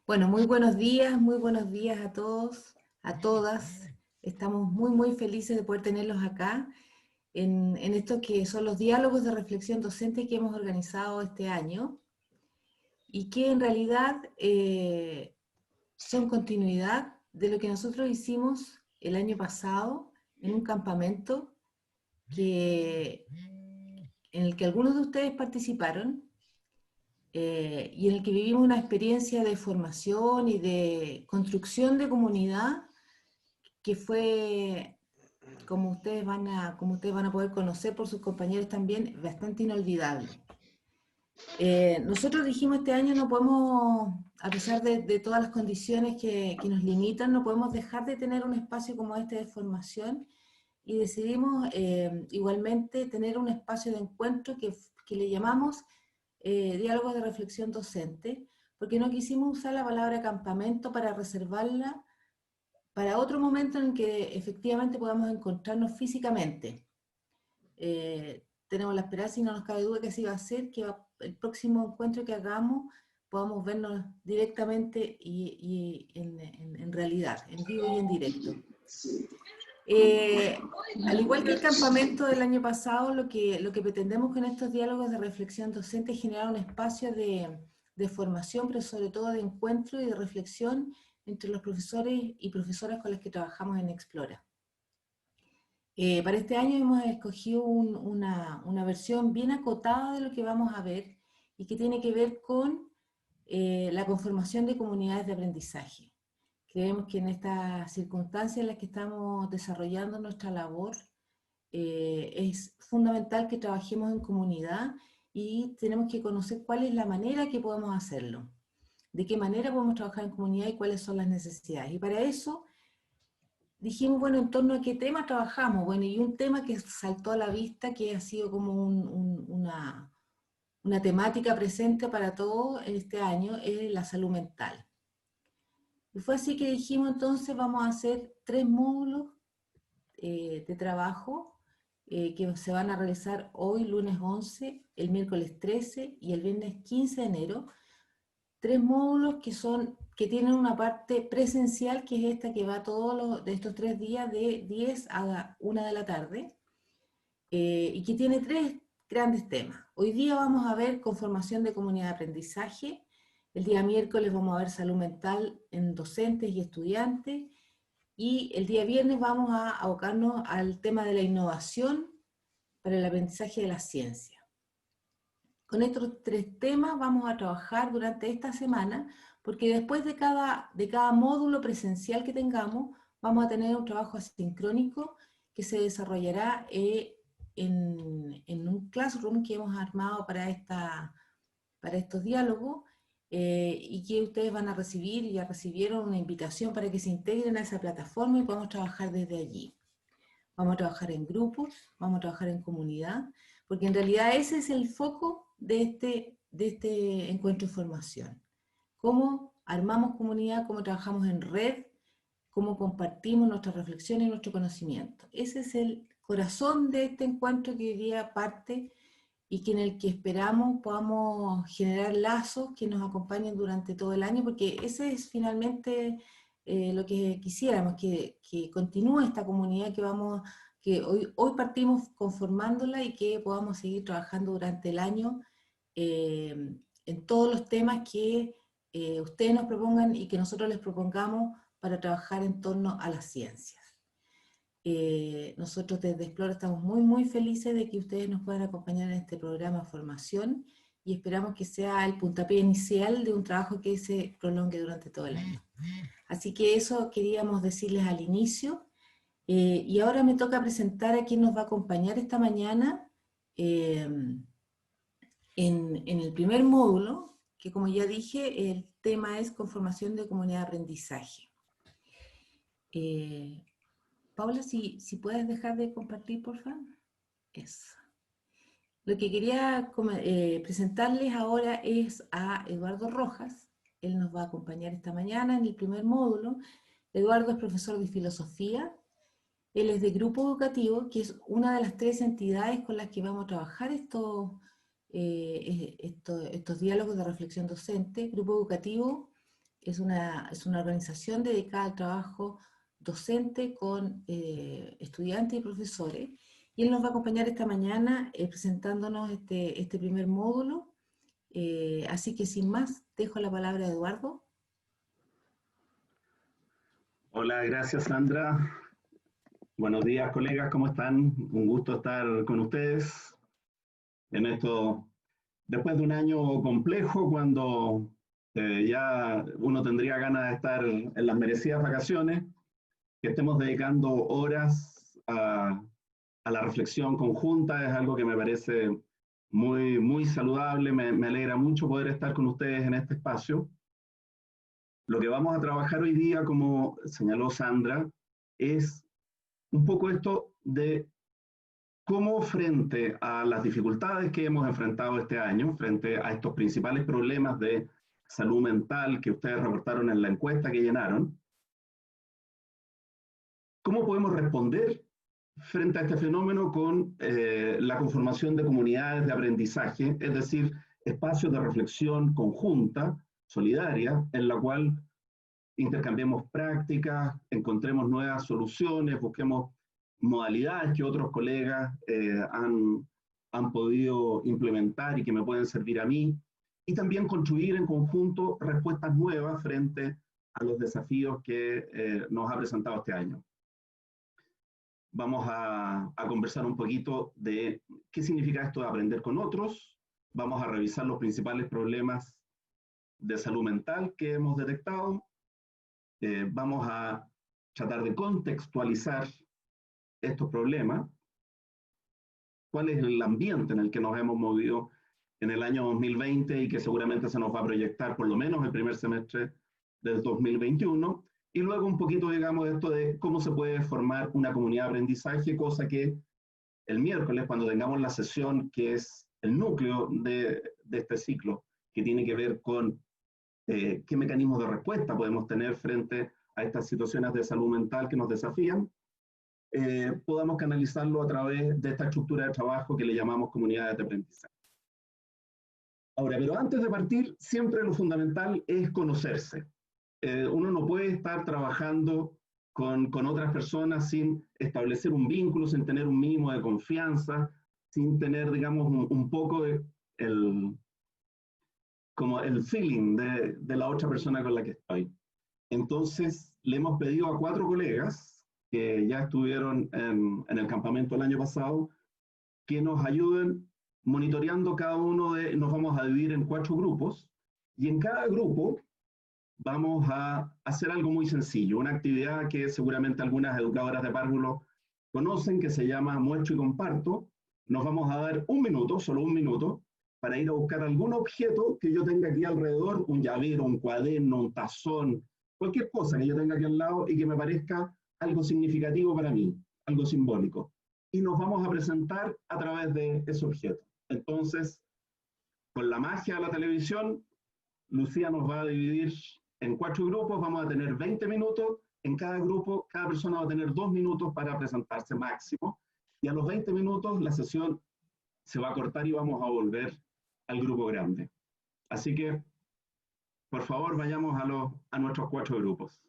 Bueno, muy buenos días a todos, a todas. Estamos muy felices de poder tenerlos acá en esto que son los diálogos de reflexión docente que hemos organizado este año y que en realidad son continuidad de lo que nosotros hicimos el año pasado en un campamento en el que algunos de ustedes participaron y en el que vivimos una experiencia de formación y de construcción de comunidad que fue, como ustedes van a poder conocer por sus compañeros también, bastante inolvidable. Nosotros dijimos este año no podemos, a pesar de todas las condiciones que nos limitan, no podemos dejar de tener un espacio como este de formación y decidimos igualmente tener un espacio de encuentro que le llamamos diálogo de reflexión docente, porque no quisimos usar la palabra campamento para reservarla para otro momento en que efectivamente podamos encontrarnos físicamente. Tenemos la esperanza y no nos cabe duda que así va a ser, que el próximo encuentro que hagamos podamos vernos directamente y en realidad, en vivo y en directo. Al igual que el campamento del año pasado, lo que pretendemos con estos diálogos de reflexión docente es generar un espacio de formación, pero sobre todo de encuentro y de reflexión entre los profesores y profesoras con las que trabajamos en Explora. Para este año hemos escogido una versión bien acotada de lo que vamos a ver y que tiene que ver con la conformación de comunidades de aprendizaje. Creemos que en estas circunstancias en las que estamos desarrollando nuestra labor, es fundamental que trabajemos en comunidad y tenemos que conocer cuál es la manera que podemos hacerlo, de qué manera podemos trabajar en comunidad y cuáles son las necesidades. Y para eso dijimos, bueno, en torno a qué tema trabajamos. Bueno, y un tema que saltó a la vista, que ha sido como una temática presente para todos este año, es la salud mental. Y fue así que dijimos, entonces vamos a hacer 3 módulos de trabajo que se van a realizar hoy, lunes 11, el miércoles 13 y el viernes 15 de enero. 3 módulos que tienen una parte presencial, que es esta que va todos de estos 3 días de 10 a 1 de la tarde, y que tiene 3 grandes temas. Hoy día vamos a ver conformación de comunidad de aprendizaje, el día miércoles vamos a ver salud mental en docentes y estudiantes, y el día viernes vamos a abocarnos al tema de la innovación para el aprendizaje de la ciencia. Con estos 3 temas vamos a trabajar durante esta semana, porque después de cada módulo presencial que tengamos, vamos a tener un trabajo asincrónico que se desarrollará en un classroom que hemos armado para estos diálogos, y que ustedes van a recibir, ya recibieron una invitación para que se integren a esa plataforma y podamos trabajar desde allí. Vamos a trabajar en grupos, vamos a trabajar en comunidad, porque en realidad ese es el foco de este encuentro de formación. Cómo armamos comunidad, cómo trabajamos en red, cómo compartimos nuestras reflexiones y nuestro conocimiento. Ese es el corazón de este encuentro que hoy día parte y que en el que esperamos podamos generar lazos que nos acompañen durante todo el año, porque ese es finalmente lo que quisiéramos, que continúe esta comunidad que hoy partimos conformándola y que podamos seguir trabajando durante el año en todos los temas que ustedes nos propongan y que nosotros les propongamos para trabajar en torno a las ciencias. Nosotros desde Explora estamos muy felices de que ustedes nos puedan acompañar en este programa de formación y esperamos que sea el puntapié inicial de un trabajo que se prolongue durante todo el año. Así que eso queríamos decirles al inicio. Y ahora me toca presentar a quien nos va a acompañar esta mañana en el primer módulo, que como ya dije, el tema es conformación de comunidad de aprendizaje. Paula, si puedes dejar de compartir, por favor. Eso. Lo que quería presentarles ahora es a Eduardo Rojas. Él nos va a acompañar esta mañana en el primer módulo. Eduardo es profesor de filosofía. Él es de Grupo Educativo, que es una de las 3 entidades con las que vamos a trabajar estos diálogos de reflexión docente. Grupo Educativo es una organización dedicada al trabajo docente con estudiantes y profesores. Y él nos va a acompañar esta mañana presentándonos este primer módulo. Así que sin más, dejo la palabra a Eduardo. Hola, gracias Sandra. Buenos días colegas, ¿cómo están? Un gusto estar con ustedes en esto, después de un año complejo, cuando ya uno tendría ganas de estar en las merecidas vacaciones, que estemos dedicando horas a la reflexión conjunta, es algo que me parece muy saludable, me alegra mucho poder estar con ustedes en este espacio. Lo que vamos a trabajar hoy día, como señaló Sandra, es un poco esto de cómo frente a las dificultades que hemos enfrentado este año, frente a estos principales problemas de salud mental que ustedes reportaron en la encuesta que llenaron, ¿cómo podemos responder frente a este fenómeno con la conformación de comunidades de aprendizaje, es decir, espacios de reflexión conjunta, solidaria, en la cual intercambiemos prácticas, encontremos nuevas soluciones, busquemos modalidades que otros colegas han podido implementar y que me pueden servir a mí, y también construir en conjunto respuestas nuevas frente a los desafíos que nos ha presentado este año. Vamos a conversar un poquito de qué significa esto de aprender con otros, vamos a revisar los principales problemas de salud mental que hemos detectado, vamos a tratar de contextualizar estos problemas, cuál es el ambiente en el que nos hemos movido en el año 2020 y que seguramente se nos va a proyectar por lo menos el primer semestre del 2021, y luego un poquito, digamos, esto de cómo se puede formar una comunidad de aprendizaje, cosa que el miércoles, cuando tengamos la sesión que es el núcleo de este ciclo, que tiene que ver con qué mecanismos de respuesta podemos tener frente a estas situaciones de salud mental que nos desafían, podamos canalizarlo a través de esta estructura de trabajo que le llamamos comunidades de aprendizaje. Ahora, pero antes de partir, siempre lo fundamental es conocerse. Uno no puede estar trabajando con otras personas sin establecer un vínculo, sin tener un mínimo de confianza, sin tener, digamos, un poco de como el feeling de la otra persona con la que estoy. Entonces, le hemos pedido a 4 colegas que ya estuvieron en el campamento el año pasado, que nos ayuden monitoreando cada uno nos vamos a dividir en 4 grupos, y en cada grupo vamos a hacer algo muy sencillo, una actividad que seguramente algunas educadoras de párvulo conocen, que se llama Muestro y Comparto. Nos vamos a dar un minuto, solo un minuto, para ir a buscar algún objeto que yo tenga aquí alrededor, un llavero, un cuaderno, un tazón, cualquier cosa que yo tenga aquí al lado y que me parezca algo significativo para mí, algo simbólico. Y nos vamos a presentar a través de ese objeto. Entonces, con la magia de la televisión, Lucía nos va a dividir en 4 grupos, vamos a tener 20 minutos, en cada grupo, cada persona va a tener 2 minutos para presentarse máximo, y a los 20 minutos la sesión se va a cortar y vamos a volver al grupo grande. Así que, por favor, vayamos a nuestros 4 grupos.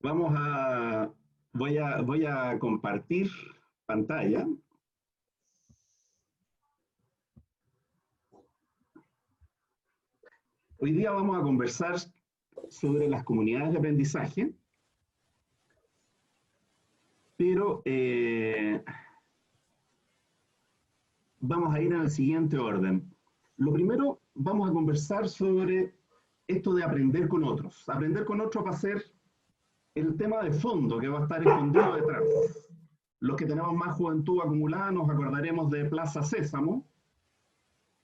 Voy a compartir pantalla. Hoy día vamos a conversar sobre las comunidades de aprendizaje, pero vamos a ir en el siguiente orden. Lo primero, vamos a conversar sobre esto de aprender con otros. Aprender con otros va a ser el tema de fondo que va a estar escondido detrás. Los que tenemos más juventud acumulada nos acordaremos de Plaza Sésamo,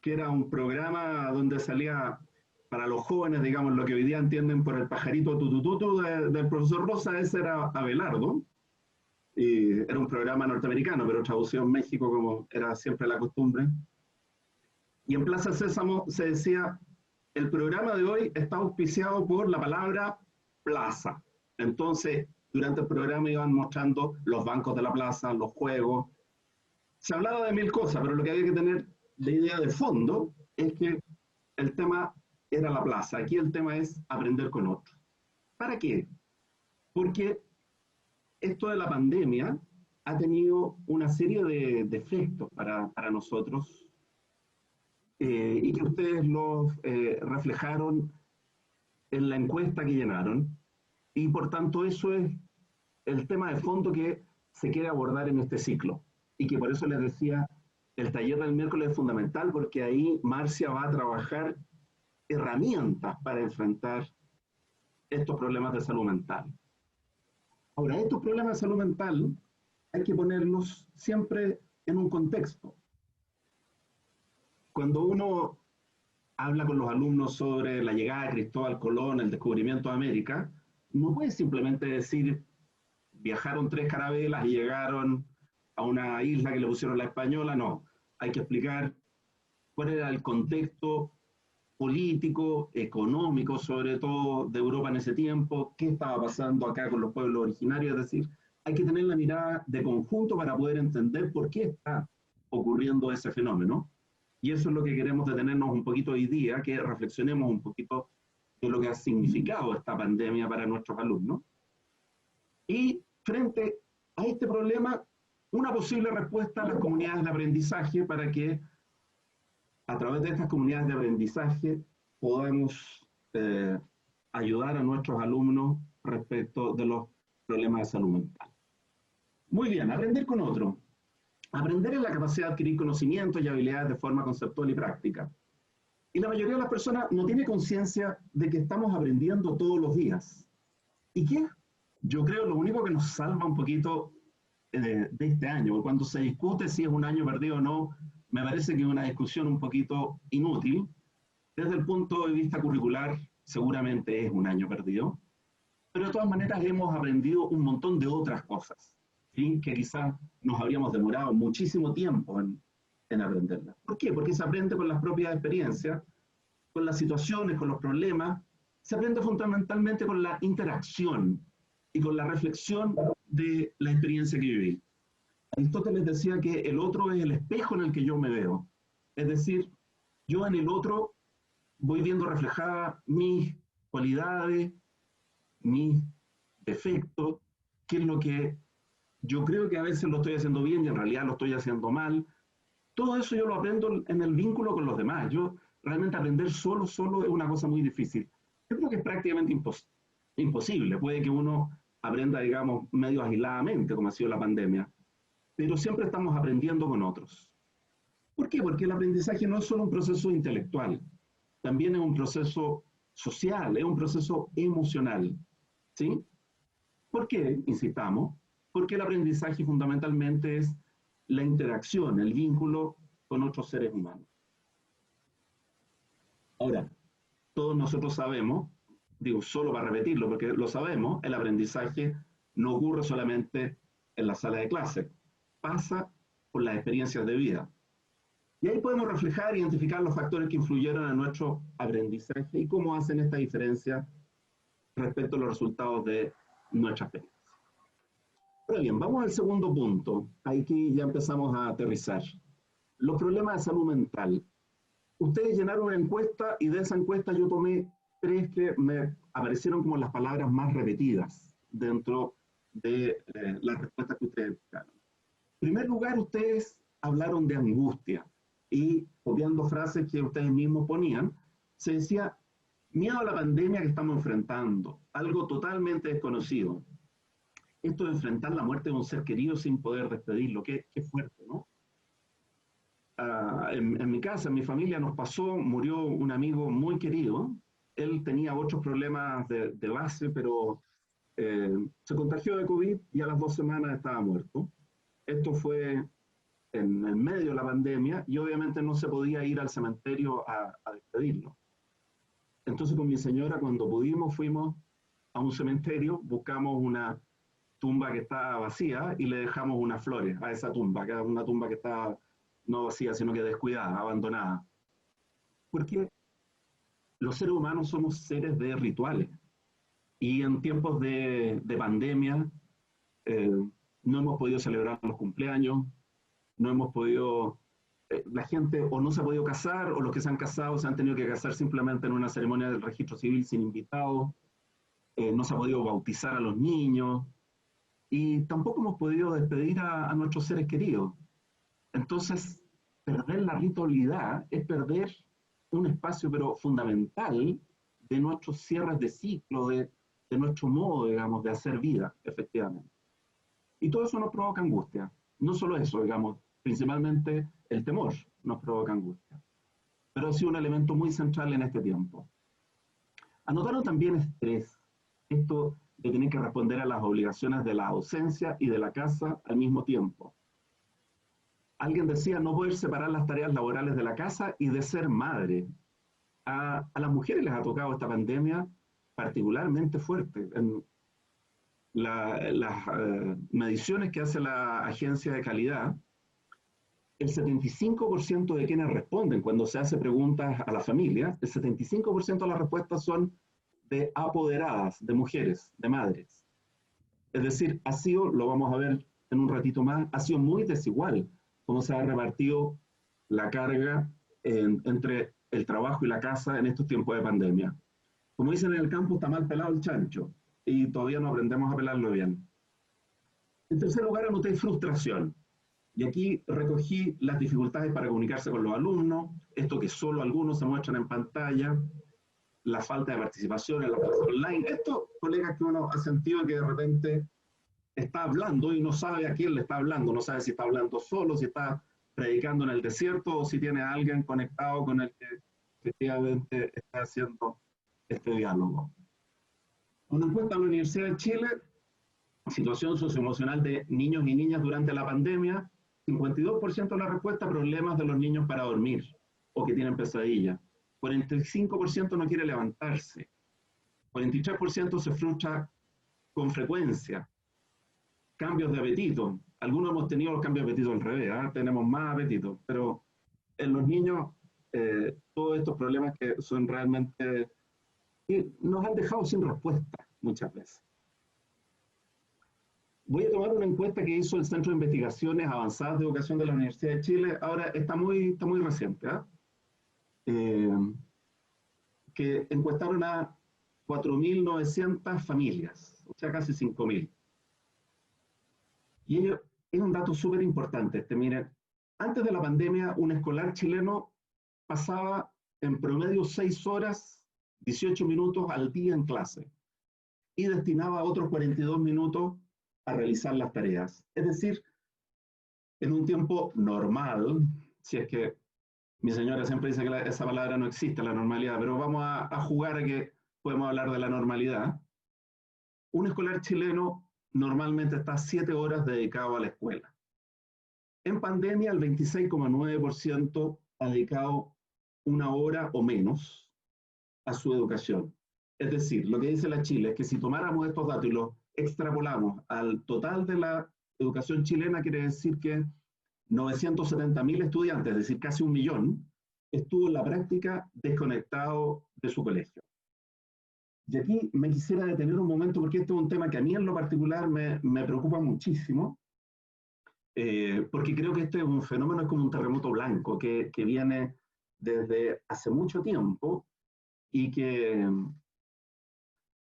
que era un programa donde salía para los jóvenes, digamos, lo que hoy día entienden por el pajarito tutututu del profesor Rosa, ese era Abelardo. Y era un programa norteamericano, pero traducido en México como era siempre la costumbre. Y en Plaza Sésamo se decía, el programa de hoy está auspiciado por la palabra plaza. Entonces, durante el programa iban mostrando los bancos de la plaza, los juegos. Se hablaba de 1000 cosas, pero lo que había que tener de idea de fondo es que el tema era la plaza. Aquí el tema es aprender con otros. ¿Para qué? Porque esto de la pandemia ha tenido una serie de efectos para nosotros y que ustedes los reflejaron en la encuesta que llenaron. Y por tanto eso es el tema de fondo que se quiere abordar en este ciclo. Y que por eso les decía, el taller del miércoles es fundamental porque ahí Marcia va a trabajar herramientas para enfrentar estos problemas de salud mental. Ahora, estos problemas de salud mental hay que ponerlos siempre en un contexto. Cuando uno habla con los alumnos sobre la llegada de Cristóbal Colón, el descubrimiento de América, no puede simplemente decir viajaron 3 carabelas y llegaron a una isla que le pusieron la española, no. Hay que explicar cuál era el contexto político, económico, sobre todo de Europa en ese tiempo, qué estaba pasando acá con los pueblos originarios, es decir, hay que tener la mirada de conjunto para poder entender por qué está ocurriendo ese fenómeno. Y eso es lo que queremos detenernos un poquito hoy día, que reflexionemos un poquito de lo que ha significado esta pandemia para nuestros alumnos. Y frente a este problema, una posible respuesta a las comunidades de aprendizaje para que a través de estas comunidades de aprendizaje podamos ayudar a nuestros alumnos respecto de los problemas de salud mental. Muy bien, aprender con otro. Aprender es la capacidad de adquirir conocimientos y habilidades de forma conceptual y práctica. Y la mayoría de las personas no tiene conciencia de que estamos aprendiendo todos los días. ¿Y qué? Yo creo lo único que nos salva un poquito de este año, porque cuando se discute si es un año perdido o no, me parece que es una discusión un poquito inútil. Desde el punto de vista curricular, seguramente es un año perdido, pero de todas maneras hemos aprendido un montón de otras cosas, ¿sí? Que quizás nos habríamos demorado muchísimo tiempo en aprenderlas. ¿Por qué? Porque se aprende con las propias experiencias, con las situaciones, con los problemas, se aprende fundamentalmente con la interacción y con la reflexión de la experiencia que viví. Aristóteles decía que el otro es el espejo en el que yo me veo. Es decir, yo en el otro voy viendo reflejadas mis cualidades, mis defectos, qué es lo que yo creo que a veces lo estoy haciendo bien y en realidad lo estoy haciendo mal. Todo eso yo lo aprendo en el vínculo con los demás. Yo realmente aprender solo es una cosa muy difícil. Yo creo que es prácticamente imposible. Puede que uno aprenda, digamos, medio aisladamente, como ha sido la pandemia, pero siempre estamos aprendiendo con otros. ¿Por qué? Porque el aprendizaje no es solo un proceso intelectual, también es un proceso social, es un proceso emocional. ¿Sí? ¿Por qué? Insistamos, porque el aprendizaje fundamentalmente es la interacción, el vínculo con otros seres humanos. Ahora, todos nosotros sabemos, digo solo para repetirlo porque lo sabemos, el aprendizaje no ocurre solamente en la sala de clase, pasa por las experiencias de vida. Y ahí podemos reflejar e identificar los factores que influyeron en nuestro aprendizaje y cómo hacen esta diferencia respecto a los resultados de nuestra experiencia. Pero bien, vamos al segundo punto. Aquí ya empezamos a aterrizar. Los problemas de salud mental. Ustedes llenaron una encuesta y de esa encuesta yo tomé 3 que me aparecieron como las palabras más repetidas dentro de las respuestas que ustedes buscaron. En primer lugar, ustedes hablaron de angustia y copiando frases que ustedes mismos ponían, se decía miedo a la pandemia que estamos enfrentando, algo totalmente desconocido. Esto de enfrentar la muerte de un ser querido sin poder despedirlo, qué fuerte, ¿no? En mi casa, en mi familia nos pasó, murió un amigo muy querido, él tenía otros problemas de base, pero se contagió de COVID y a las 2 semanas estaba muerto. Esto fue en el medio de la pandemia y obviamente no se podía ir al cementerio a despedirlo. Entonces con mi señora cuando pudimos fuimos a un cementerio, buscamos una tumba que estaba vacía y le dejamos unas flores a esa tumba, que era una tumba que estaba no vacía, sino que descuidada, abandonada. Porque los seres humanos somos seres de rituales y en tiempos de pandemia no hemos podido celebrar los cumpleaños, no hemos podido la gente o no se ha podido casar, o los que se han casado se han tenido que casar simplemente en una ceremonia del registro civil sin invitados, no se ha podido bautizar a los niños, y tampoco hemos podido despedir a nuestros seres queridos. Entonces, perder la ritualidad es perder un espacio, pero fundamental, de nuestros cierres de ciclo, de nuestro modo, digamos, de hacer vida, efectivamente. Y todo eso nos provoca angustia. No solo eso, digamos, principalmente el temor nos provoca angustia. Pero ha sido un elemento muy central en este tiempo. Anotaron también estrés, esto de tener que responder a las obligaciones de la ausencia y de la casa al mismo tiempo. Alguien decía no poder separar las tareas laborales de la casa y de ser madre. A las mujeres les ha tocado esta pandemia particularmente fuerte. En las mediciones que hace la agencia de calidad, el 75% de quienes responden cuando se hace preguntas a la familia, el 75% de las respuestas son de apoderadas, de mujeres, de madres. Es decir, ha sido, lo vamos a ver en un ratito más, ha sido muy desigual cómo se ha repartido la carga entre el trabajo y la casa en estos tiempos de pandemia. Como dicen en el campo, está mal pelado el chancho y todavía no aprendemos a pelarlo bien. En tercer lugar, anoté frustración. Y aquí recogí las dificultades para comunicarse con los alumnos, esto que solo algunos se muestran en pantalla, la falta de participación en la clase online. Estos colegas que uno ha sentido que de repente está hablando y no sabe a quién le está hablando, no sabe si está hablando solo, si está predicando en el desierto o si tiene a alguien conectado con el que efectivamente está haciendo este diálogo. Una encuesta de la Universidad de Chile, situación socioemocional de niños y niñas durante la pandemia, 52% de la respuesta, problemas de los niños para dormir o que tienen pesadillas. 45% no quiere levantarse. 43% se frustra con frecuencia. Cambios de apetito. Algunos hemos tenido los cambios de apetito al revés, ¿eh? Tenemos más apetito, pero en los niños todos estos problemas que son realmente, que nos han dejado sin respuesta muchas veces. Voy a tomar una encuesta que hizo el Centro de Investigaciones Avanzadas de Educación de la Universidad de Chile, ahora está muy reciente, que encuestaron a 4.900 familias, o sea, casi 5.000. Y ello es un dato súper importante. Miren, antes de la pandemia, un escolar chileno pasaba en promedio 6 horas, 18 minutos al día en clase y destinaba otros 42 minutos a realizar las tareas. Es decir, en un tiempo normal, si es que mi señora siempre dice que esa palabra no existe, la normalidad, pero vamos a jugar a que podemos hablar de la normalidad. Un escolar chileno normalmente está 7 horas dedicado a la escuela. En pandemia, el 26,9% ha dedicado 1 hora o menos a su educación. Es decir, lo que dice la Chile es que si tomáramos estos datos y los extrapolamos al total de la educación chilena, quiere decir que 970.000 estudiantes, es decir, casi 1.000.000, estuvo en la práctica desconectado de su colegio. Y aquí me quisiera detener un momento porque este es un tema que a mí en lo particular me preocupa muchísimo, porque creo que este es un fenómeno, es como un terremoto blanco que viene desde hace mucho tiempo y que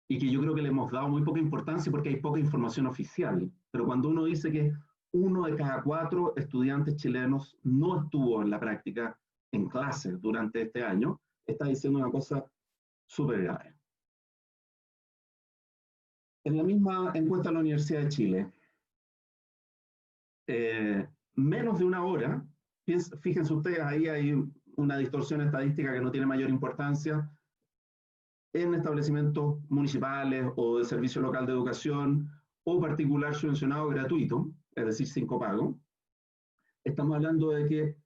yo creo que le hemos dado muy poca importancia porque hay poca información oficial. Pero cuando uno dice que 1 de cada 4 estudiantes chilenos no estuvo en la práctica en clases durante este año, está diciendo una cosa súper grave. En la misma encuesta de la Universidad de Chile, menos de 1 hora, fíjense ustedes, ahí hay una distorsión estadística que no tiene mayor importancia, en establecimientos municipales o de servicio local de educación o particular subvencionado gratuito, es decir, sin copago, estamos hablando de que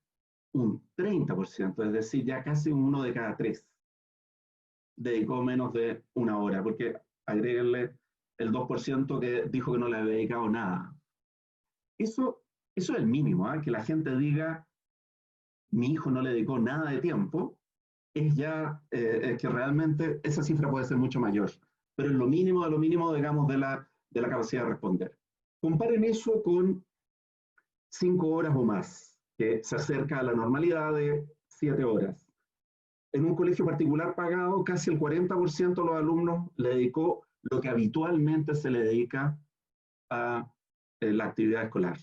un 30%, es decir, ya casi 1 de cada 3, dedicó menos de 1 hora, porque agréguenle el 2% que dijo que no le había dedicado nada. Eso es el mínimo, que la gente diga, mi hijo no le dedicó nada de tiempo, es ya que realmente esa cifra puede ser mucho mayor, pero es lo mínimo, digamos, de la capacidad de responder. Comparen eso con 5 horas o más, que se acerca a la normalidad de 7 horas. En un colegio particular pagado, casi el 40% de los alumnos le dedicó lo que habitualmente se le dedica a la actividad escolar.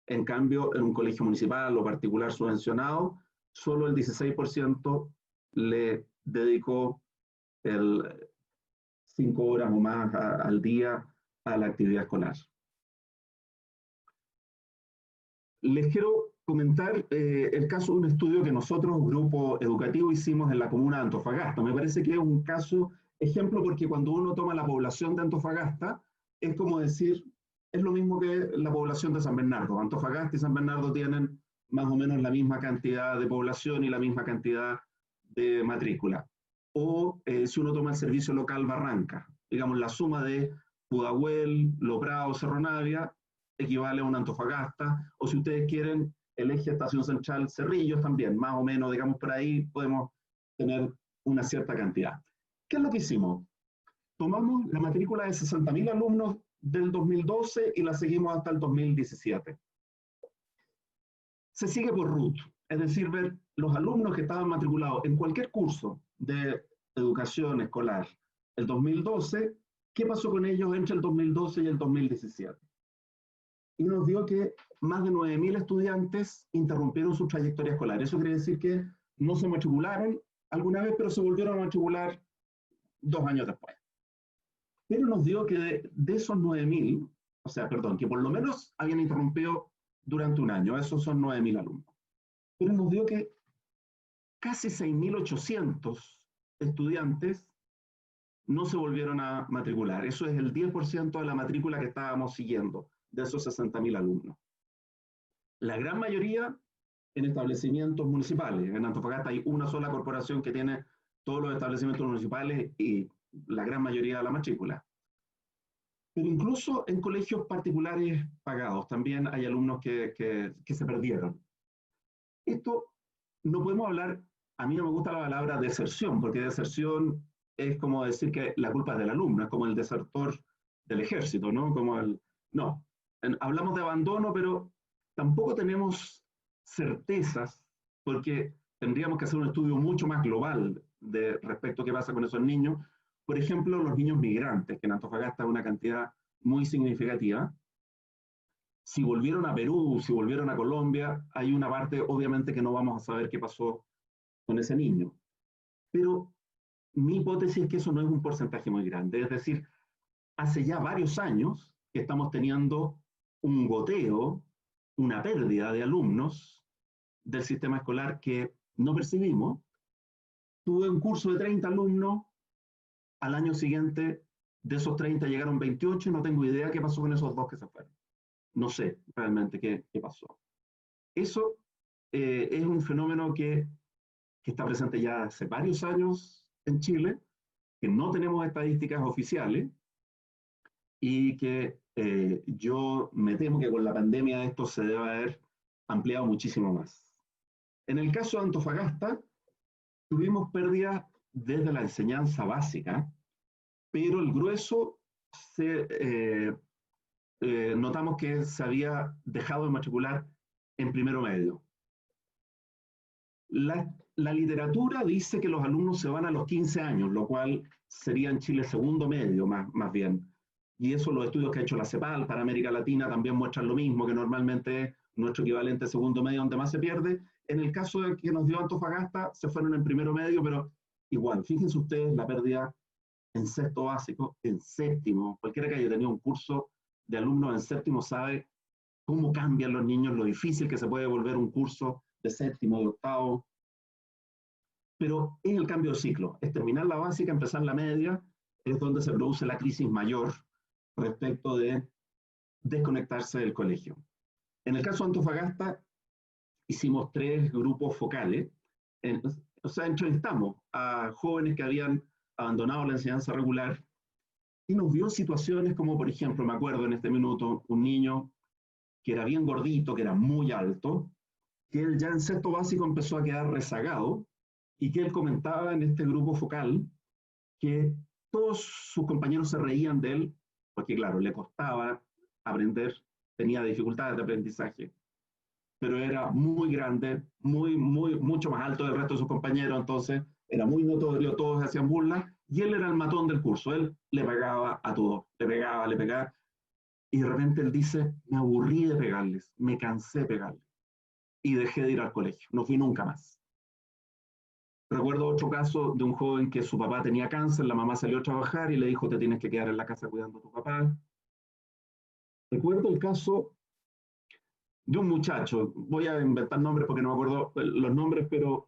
En cambio, en un colegio municipal o particular subvencionado, solo el 16% le dedicó 5 horas o más al día a la actividad escolar. Les quiero comentar el caso de un estudio que nosotros, grupo educativo, hicimos en la comuna de Antofagasta. Me parece que es un caso ejemplo porque cuando uno toma la población de Antofagasta, es como decir, es lo mismo que la población de San Bernardo. Antofagasta y San Bernardo tienen más o menos la misma cantidad de población y la misma cantidad de matrícula. O si uno toma el servicio local Barranca, digamos la suma de Pudahuel, Loprado, Cerro Navia, equivale a una Antofagasta, o si ustedes quieren, el eje Estación Central Cerrillos también, más o menos, digamos, por ahí podemos tener una cierta cantidad. ¿Qué es lo que hicimos? Tomamos la matrícula de 60.000 alumnos del 2012 y la seguimos hasta el 2017. Se sigue por RUT, es decir, ver los alumnos que estaban matriculados en cualquier curso de educación escolar el 2012, ¿qué pasó con ellos entre el 2012 y el 2017? Y nos dio que más de 9.000 estudiantes interrumpieron su trayectoria escolar. Eso quiere decir que no se matricularon alguna vez, pero se volvieron a matricular 2 años después. Pero nos dio que de esos 9.000, o sea, perdón, que por lo menos habían interrumpido durante un año, esos son 9.000 alumnos. Pero nos dio que casi 6.800 estudiantes no se volvieron a matricular. Eso es el 10% de la matrícula que estábamos siguiendo, de esos 60.000 alumnos. La gran mayoría en establecimientos municipales. En Antofagasta hay una sola corporación que tiene todos los establecimientos municipales y la gran mayoría de la matrícula. Pero incluso en colegios particulares pagados también hay alumnos que se perdieron. Esto no podemos hablar, a mí no me gusta la palabra deserción, porque deserción es como decir que la culpa es del alumno, es como el desertor del ejército, ¿no? No, hablamos de abandono, pero tampoco tenemos certezas, porque tendríamos que hacer un estudio mucho más global respecto a qué pasa con esos niños. Por ejemplo, los niños migrantes, que en Antofagasta es una cantidad muy significativa. Si volvieron a Perú, si volvieron a Colombia, hay una parte obviamente que no vamos a saber qué pasó con ese niño. Pero mi hipótesis es que eso no es un porcentaje muy grande. Es decir, hace ya varios años que estamos teniendo un goteo, una pérdida de alumnos del sistema escolar que no percibimos. Tuve un curso de 30 alumnos, al año siguiente de esos 30 llegaron 28 y no tengo idea qué pasó con esos 2 que se fueron. No sé realmente qué pasó. Eso es un fenómeno que está presente ya hace varios años en Chile, que no tenemos estadísticas oficiales y que yo me temo que con la pandemia esto se debe haber ampliado muchísimo más. En el caso de Antofagasta, tuvimos pérdidas desde la enseñanza básica, pero el grueso notamos que se había dejado de matricular en primero medio. La literatura dice que los alumnos se van a los 15 años, lo cual sería en Chile segundo medio más bien. Y eso los estudios que ha hecho la CEPAL para América Latina también muestran lo mismo, que normalmente es nuestro equivalente segundo medio donde más se pierde. En el caso de que nos dio Antofagasta, se fueron en primero medio, pero igual, fíjense ustedes la pérdida en sexto básico, en séptimo. Cualquiera que haya tenido un curso de alumnos en séptimo sabe cómo cambian los niños, lo difícil que se puede volver un curso de séptimo, de octavo. Pero es el cambio de ciclo, es terminar la básica, empezar la media, es donde se produce la crisis mayor respecto de desconectarse del colegio. En el caso de Antofagasta, hicimos 3 grupos focales, o sea, entrevistamos a jóvenes que habían abandonado la enseñanza regular y nos vio situaciones como, por ejemplo, me acuerdo en este minuto, un niño que era bien gordito, que era muy alto, que él ya en sexto básico empezó a quedar rezagado y que él comentaba en este grupo focal que todos sus compañeros se reían de él, porque claro, le costaba aprender, tenía dificultades de aprendizaje. pero era muy grande, mucho más alto del resto de sus compañeros, entonces era muy notorio, todos hacían burlas, y él era el matón del curso, él le pegaba a todos, le pegaba, y de repente él dice, me aburrí de pegarles, me cansé de pegarles, y dejé de ir al colegio, no fui nunca más. Recuerdo otro caso de un joven que su papá tenía cáncer, la mamá salió a trabajar y le dijo, te tienes que quedar en la casa cuidando a tu papá. Recuerdo el caso de un muchacho, voy a inventar nombres porque no me acuerdo los nombres, pero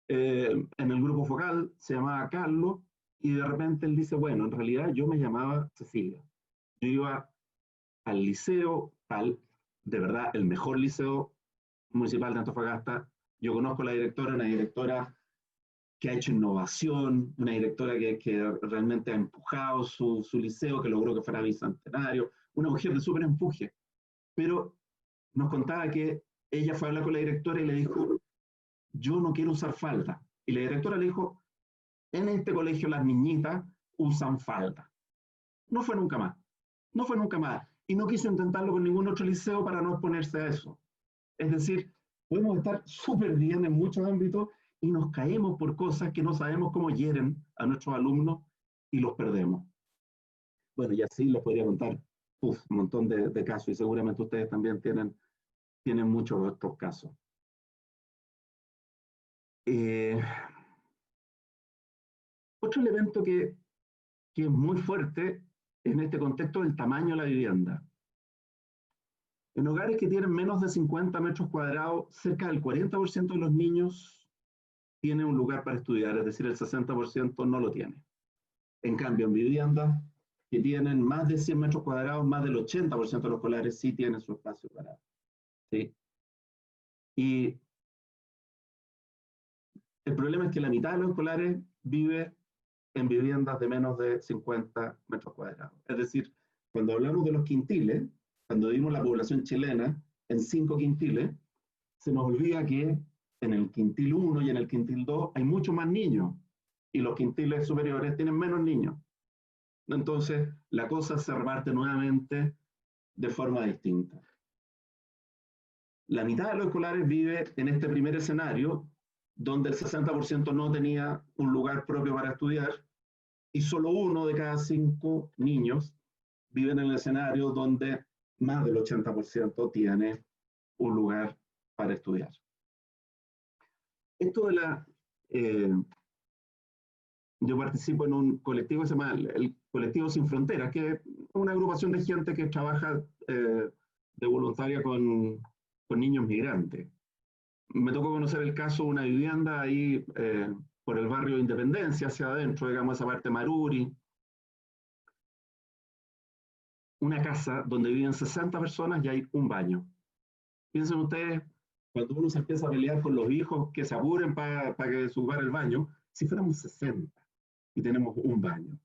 en el grupo focal se llamaba Carlos y de repente él dice, bueno, en realidad yo me llamaba Cecilia. Yo iba al liceo tal, de verdad, el mejor liceo municipal de Antofagasta. Yo conozco a la directora, una directora que ha hecho innovación, una directora que realmente ha empujado su liceo, que logró que fuera bicentenario, una mujer de súper empuje. Pero nos contaba que ella fue a hablar con la directora y le dijo, yo no quiero usar falda. Y la directora le dijo, en este colegio las niñitas usan falda. No fue nunca más. No fue nunca más. Y no quiso intentarlo con ningún otro liceo para no exponerse a eso. Es decir, podemos estar súper bien en muchos ámbitos y nos caemos por cosas que no sabemos cómo hieren a nuestros alumnos y los perdemos. Bueno, y así les podría contar un montón de casos y seguramente ustedes también tienen muchos de estos casos. Eh, Otro elemento que es muy fuerte en este contexto es el tamaño de la vivienda. En hogares que tienen menos de 50 metros cuadrados, cerca del 40% de los niños tiene un lugar para estudiar, es decir, el 60% no lo tiene. En cambio, en viviendas que tienen más de 100 metros cuadrados, más del 80% de los escolares sí tienen su espacio para. ¿Sí? Y el problema es que la mitad de los escolares vive en viviendas de menos de 50 metros cuadrados. Es decir, cuando hablamos de los quintiles, cuando vimos la población chilena en 5 quintiles, se nos olvida que en el quintil 1 y en el quintil 2 hay muchos más niños y los quintiles superiores tienen menos niños. Entonces, la cosa se reparte nuevamente de forma distinta. La mitad de los escolares vive en este primer escenario, donde el 60% no tenía un lugar propio para estudiar, y solo 1 de cada 5 niños vive en el escenario donde más del 80% tiene un lugar para estudiar. Esto de yo participo en un colectivo que se llama el Colectivo Sin Fronteras, que es una agrupación de gente que trabaja de voluntaria con niños migrantes. Me tocó conocer el caso de una vivienda ahí por el barrio de Independencia, hacia adentro, digamos, esa parte Maruri. Una casa donde viven 60 personas y hay un baño. Piensen ustedes, cuando uno se empieza a pelear con los hijos que se apuren para que suban el baño, si fuéramos 60 y tenemos un baño.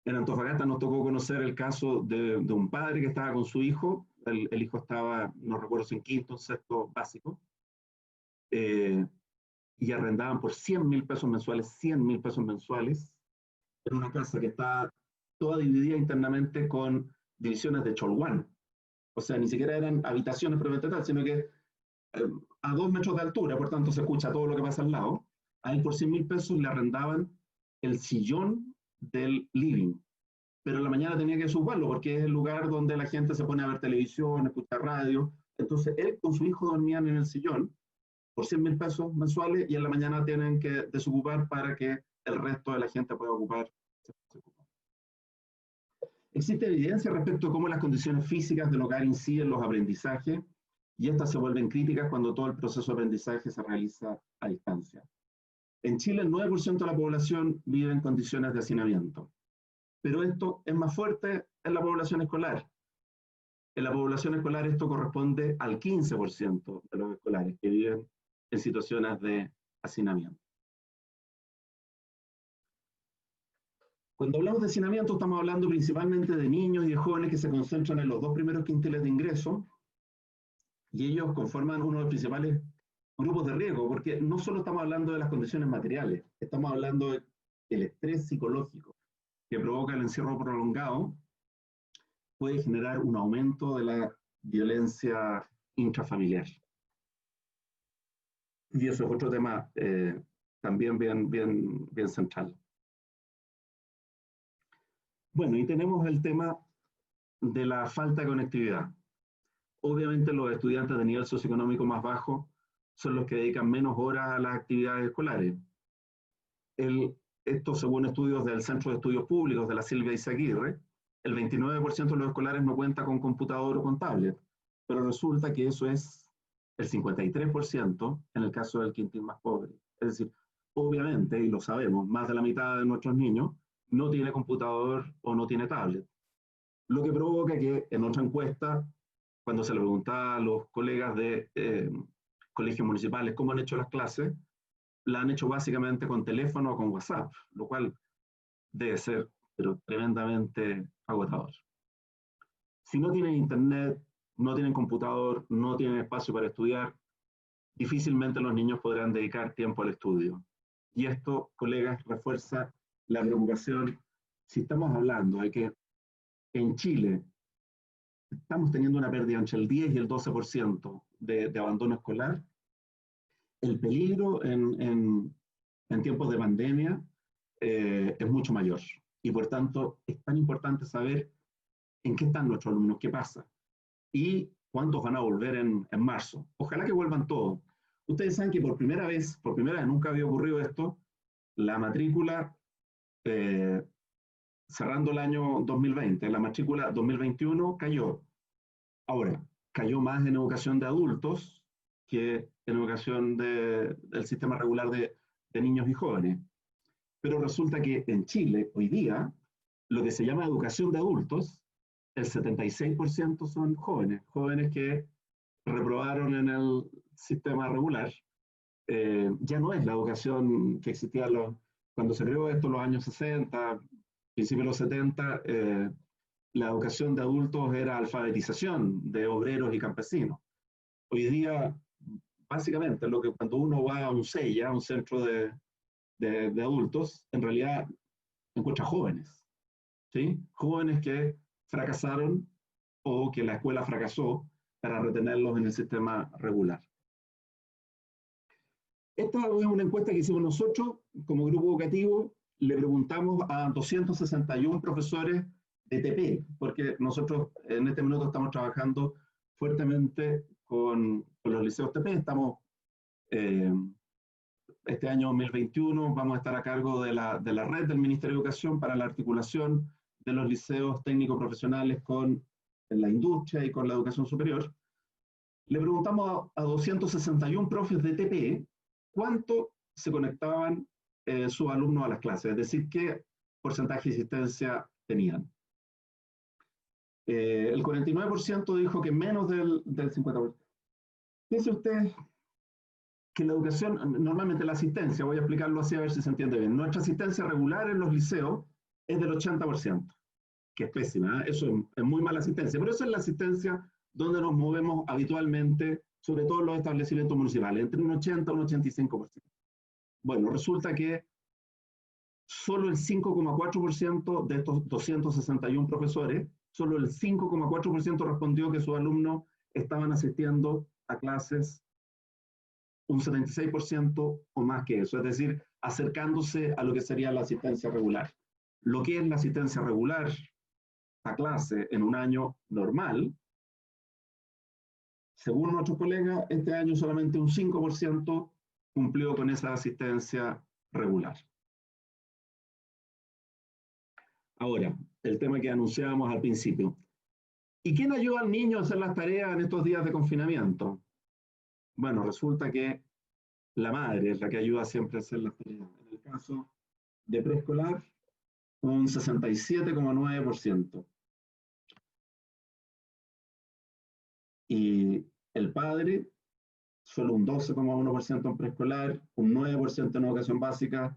En Antofagasta nos tocó conocer el caso de un padre que estaba con su hijo, el hijo estaba, no recuerdo si en quinto o sexto básico, y arrendaban por 100.000 pesos mensuales, 100.000 pesos mensuales, en una casa que está toda dividida internamente con divisiones de cholguán. O sea, ni siquiera eran habitaciones propiamente tal, sino que a 2 metros de altura, por tanto se escucha todo lo que pasa al lado. A él por 100.000 pesos le arrendaban el sillón del living, pero en la mañana tenía que subarlo porque es el lugar donde la gente se pone a ver televisión, escuchar radio. Entonces él con su hijo dormían en el sillón por 100.000 pesos mensuales y en la mañana tienen que desocupar para que el resto de la gente pueda ocupar. Existe evidencia respecto a cómo las condiciones físicas del hogar inciden en los aprendizajes y estas se vuelven críticas cuando todo el proceso de aprendizaje se realiza a distancia. En Chile, el 9% de la población vive en condiciones de hacinamiento, pero esto es más fuerte en la población escolar. En la población escolar esto corresponde al 15% de los escolares que viven en situaciones de hacinamiento. Cuando hablamos de hacinamiento estamos hablando principalmente de niños y de jóvenes que se concentran en los 2 primeros quintiles de ingreso y ellos conforman uno de los principales grupos de riesgo, porque no solo estamos hablando de las condiciones materiales, estamos hablando del estrés psicológico que provoca el encierro prolongado, puede generar un aumento de la violencia intrafamiliar. Y eso es otro tema también bien central. Bueno, y tenemos el tema de la falta de conectividad. Obviamente los estudiantes de nivel socioeconómico más bajo son los que dedican menos horas a las actividades escolares. Esto según estudios del Centro de Estudios Públicos de la Silvia Izaguirre, el 29% de los escolares no cuenta con computador o con tablet, pero resulta que eso es el 53% en el caso del quintil más pobre. Es decir, obviamente, y lo sabemos, más de la mitad de nuestros niños no tiene computador o no tiene tablet. Lo que provoca que en otra encuesta, cuando se le preguntaba a los colegas de colegios municipales cómo han hecho las clases, la han hecho básicamente con teléfono o con WhatsApp, lo cual debe ser pero tremendamente agotador. Si no tienen internet, no tienen computador, no tienen espacio para estudiar, difícilmente los niños podrán dedicar tiempo al estudio. Y esto, colegas, refuerza la preocupación, si estamos hablando de que en Chile estamos teniendo una pérdida entre el 10 y el 12% de abandono escolar, el peligro en tiempos de pandemia es mucho mayor. Y por tanto, es tan importante saber en qué están nuestros alumnos, qué pasa y cuántos van a volver en marzo. Ojalá que vuelvan todos. Ustedes saben que por primera vez, nunca había ocurrido esto, la matrícula, cerrando el año 2020, la matrícula 2021 cayó. Ahora, cayó más en educación de adultos que en educación del sistema regular de niños y jóvenes. Pero resulta que en Chile, hoy día, lo que se llama educación de adultos, el 76% son jóvenes, jóvenes que reprobaron en el sistema regular. Ya no es la educación que existía cuando se creó esto en los años 60, principios de los 70, la educación de adultos era alfabetización de obreros y campesinos. Hoy día, básicamente, lo que cuando uno va a un CEIA, un centro de adultos, en realidad encuentra jóvenes, ¿sí? Jóvenes que fracasaron o que la escuela fracasó para retenerlos en el sistema regular. Esta es una encuesta que hicimos nosotros como grupo educativo. Le preguntamos a 261 profesores de TP, porque nosotros en este minuto estamos trabajando fuertemente con los liceos TP. Estamos, este año 2021, vamos a estar a cargo de la red del Ministerio de Educación para la articulación de los liceos técnicos profesionales con la industria y con la educación superior. Le preguntamos a 261 profes de TP cuánto se conectaban sus alumnos a las clases, es decir, qué porcentaje de asistencia tenían. El 49% dijo que menos del 50%. Piense usted que la educación, normalmente la asistencia, voy a explicarlo así a ver si se entiende bien, nuestra asistencia regular en los liceos es del 80%, que es pésima, ¿eh? Eso es muy mala asistencia, pero eso es la asistencia donde nos movemos habitualmente, sobre todo en los establecimientos municipales, entre un 80 y un 85%. Bueno, resulta que solo el 5,4% de estos 261 profesores, solo el 5,4% respondió que sus alumnos estaban asistiendo a clases un 76% o más que eso, es decir, acercándose a lo que sería la asistencia regular. Lo que es la asistencia regular a clase en un año normal, según nuestros colegas, este año solamente un 5% cumplió con esa asistencia regular. Ahora, el tema que anunciábamos al principio. ¿Y quién ayuda al niño a hacer las tareas en estos días de confinamiento? Bueno, resulta que la madre es la que ayuda siempre a hacer las tareas. En el caso de preescolar, un 67,9%. Y el padre, solo un 12,1% en preescolar, un 9% en educación básica,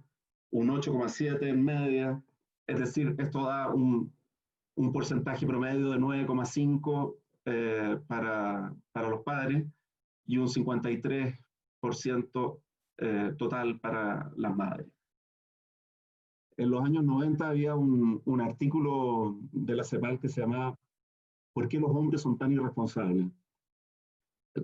un 8,7% en media. Es decir, esto da un porcentaje promedio de 9,5% para los padres y un 53% total para las madres. En los años 90 había un artículo de la CEPAL que se llamaba ¿Por qué los hombres son tan irresponsables?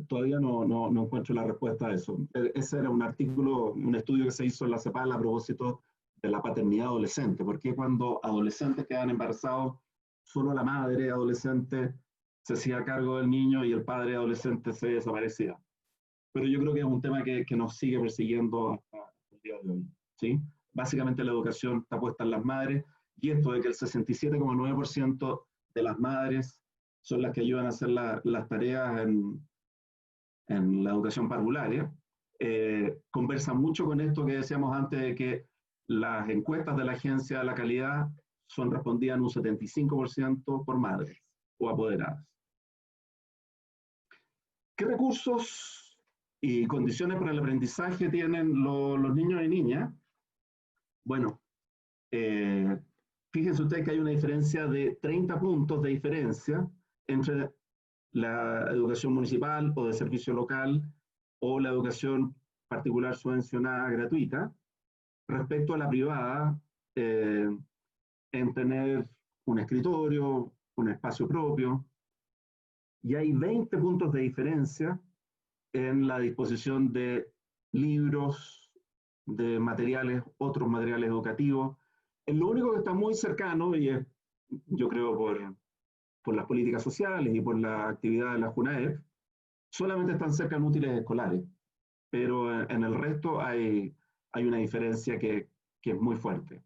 todavía no encuentro la respuesta a eso. Ese era un artículo, un estudio que se hizo en la CEPAL a propósito de la paternidad adolescente. ¿Por qué cuando adolescentes quedan embarazados, solo la madre adolescente se hacía cargo del niño y el padre adolescente se desaparecía? Pero yo creo que es un tema que nos sigue persiguiendo hasta el día de hoy, ¿sí? Básicamente la educación está puesta en las madres, y esto de que el 67,9% de las madres son las que ayudan a hacer las tareas en la educación parvularia, conversa mucho con esto que decíamos antes de que las encuestas de la Agencia de la Calidad son respondidas en un 75% por madres o apoderadas. ¿Qué recursos y condiciones para el aprendizaje tienen los niños y niñas? Bueno, fíjense ustedes que hay una diferencia de 30 puntos de diferencia entre la educación municipal o de servicio local o la educación particular subvencionada gratuita respecto a la privada, en tener un escritorio, un espacio propio, y hay 20 puntos de diferencia en la disposición de libros, de materiales, otros materiales educativos. Lo único que está muy cercano, y es, yo creo por las políticas sociales y por la actividad de la JUNAEP, solamente están cerca en útiles escolares, pero en el resto hay una diferencia que es muy fuerte.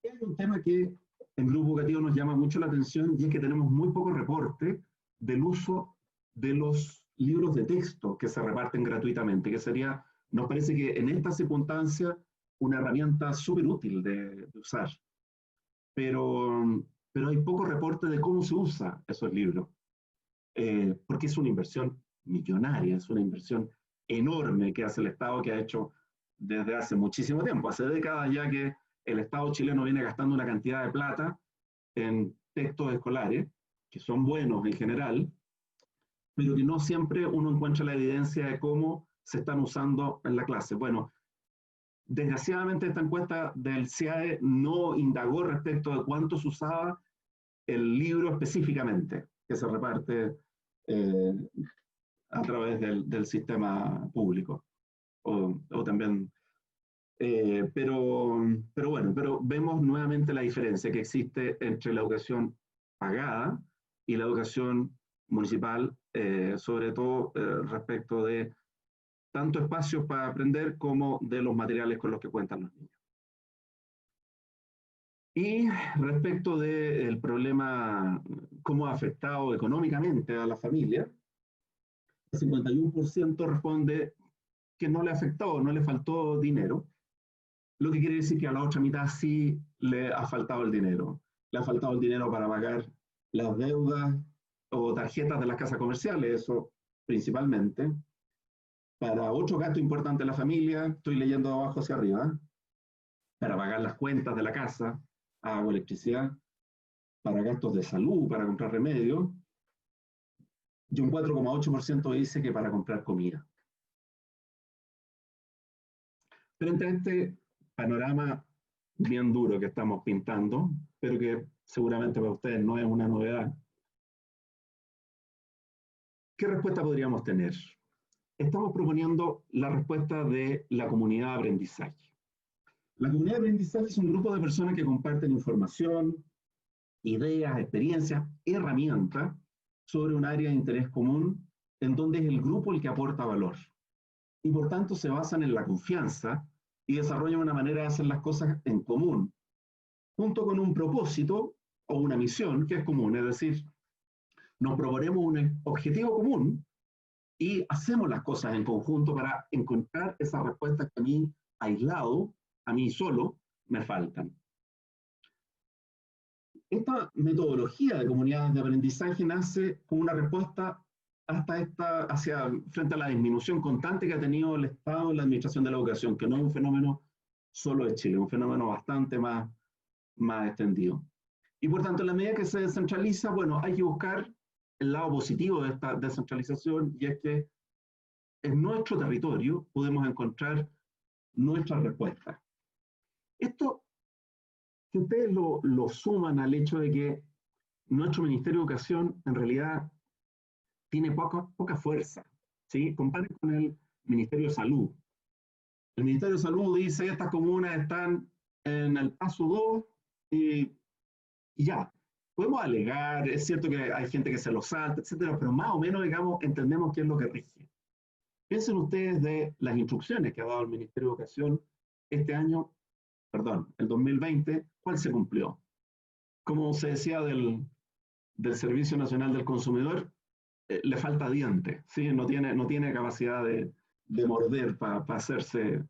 Hay un tema que en Grupo Educativo nos llama mucho la atención, y es que tenemos muy poco reporte del uso de los libros de texto que se reparten gratuitamente, que sería, nos parece que en esta circunstancia, una herramienta súper útil de usar. Pero hay poco reporte de cómo se usa esos libros, porque es una inversión millonaria, es una inversión enorme que hace el Estado, que ha hecho desde hace muchísimo tiempo, hace décadas ya que el Estado chileno viene gastando una cantidad de plata en textos escolares, que son buenos en general, pero que no siempre uno encuentra la evidencia de cómo se están usando en la clase. Bueno, desgraciadamente esta encuesta del CIAE no indagó respecto de cuánto se usaba el libro específicamente, que se reparte eh, a través del sistema público, o también pero bueno, pero vemos nuevamente la diferencia que existe entre la educación pagada y la educación municipal, sobre todo respecto de tanto espacios para aprender como de los materiales con los que cuentan los niños. Y respecto del problema, cómo ha afectado económicamente a la familia, el 51% responde que no le ha afectado, no le faltó dinero, lo que quiere decir que a la otra mitad sí le ha faltado el dinero. Le ha faltado el dinero para pagar las deudas o tarjetas de las casas comerciales, eso principalmente. Para otro gasto importante de la familia, estoy leyendo de abajo hacia arriba, para pagar las cuentas de la casa, agua, electricidad, para gastos de salud, para comprar remedios, y un 4,8% dice que para comprar comida. Frente a este panorama bien duro que estamos pintando, pero que seguramente para ustedes no es una novedad, ¿qué respuesta podríamos tener? Estamos proponiendo la respuesta de la comunidad de aprendizaje. La comunidad de aprendizaje es un grupo de personas que comparten información, ideas, experiencias, herramientas sobre un área de interés común en donde es el grupo el que aporta valor. Y por tanto se basan en la confianza y desarrollan una manera de hacer las cosas en común, junto con un propósito o una misión que es común, es decir, nos proponemos un objetivo común y hacemos las cosas en conjunto para encontrar esas respuestas que a mí aislado, a mí solo, me faltan. Esta metodología de comunidades de aprendizaje nace como una respuesta frente a la disminución constante que ha tenido el Estado en la administración de la educación, que no es un fenómeno solo de Chile, es un fenómeno bastante más extendido. Y por tanto, en la medida que se descentraliza, bueno, hay que buscar el lado positivo de esta descentralización, y es que en nuestro territorio podemos encontrar nuestras respuestas. Esto, si ustedes lo suman al hecho de que nuestro Ministerio de Educación en realidad tiene poca fuerza, ¿sí? Comparen con el Ministerio de Salud. El Ministerio de Salud dice, estas comunas están en el paso 2 y, y ya. Podemos alegar, es cierto que hay gente que se lo salta, etcétera, pero más o menos, digamos, entendemos qué es lo que rige. Piensen ustedes de las instrucciones que ha dado el Ministerio de Educación este año, perdón, el 2020, ¿cuál se cumplió? Como se decía del Servicio Nacional del Consumidor, le falta diente, ¿sí? No tiene capacidad de morder para hacerse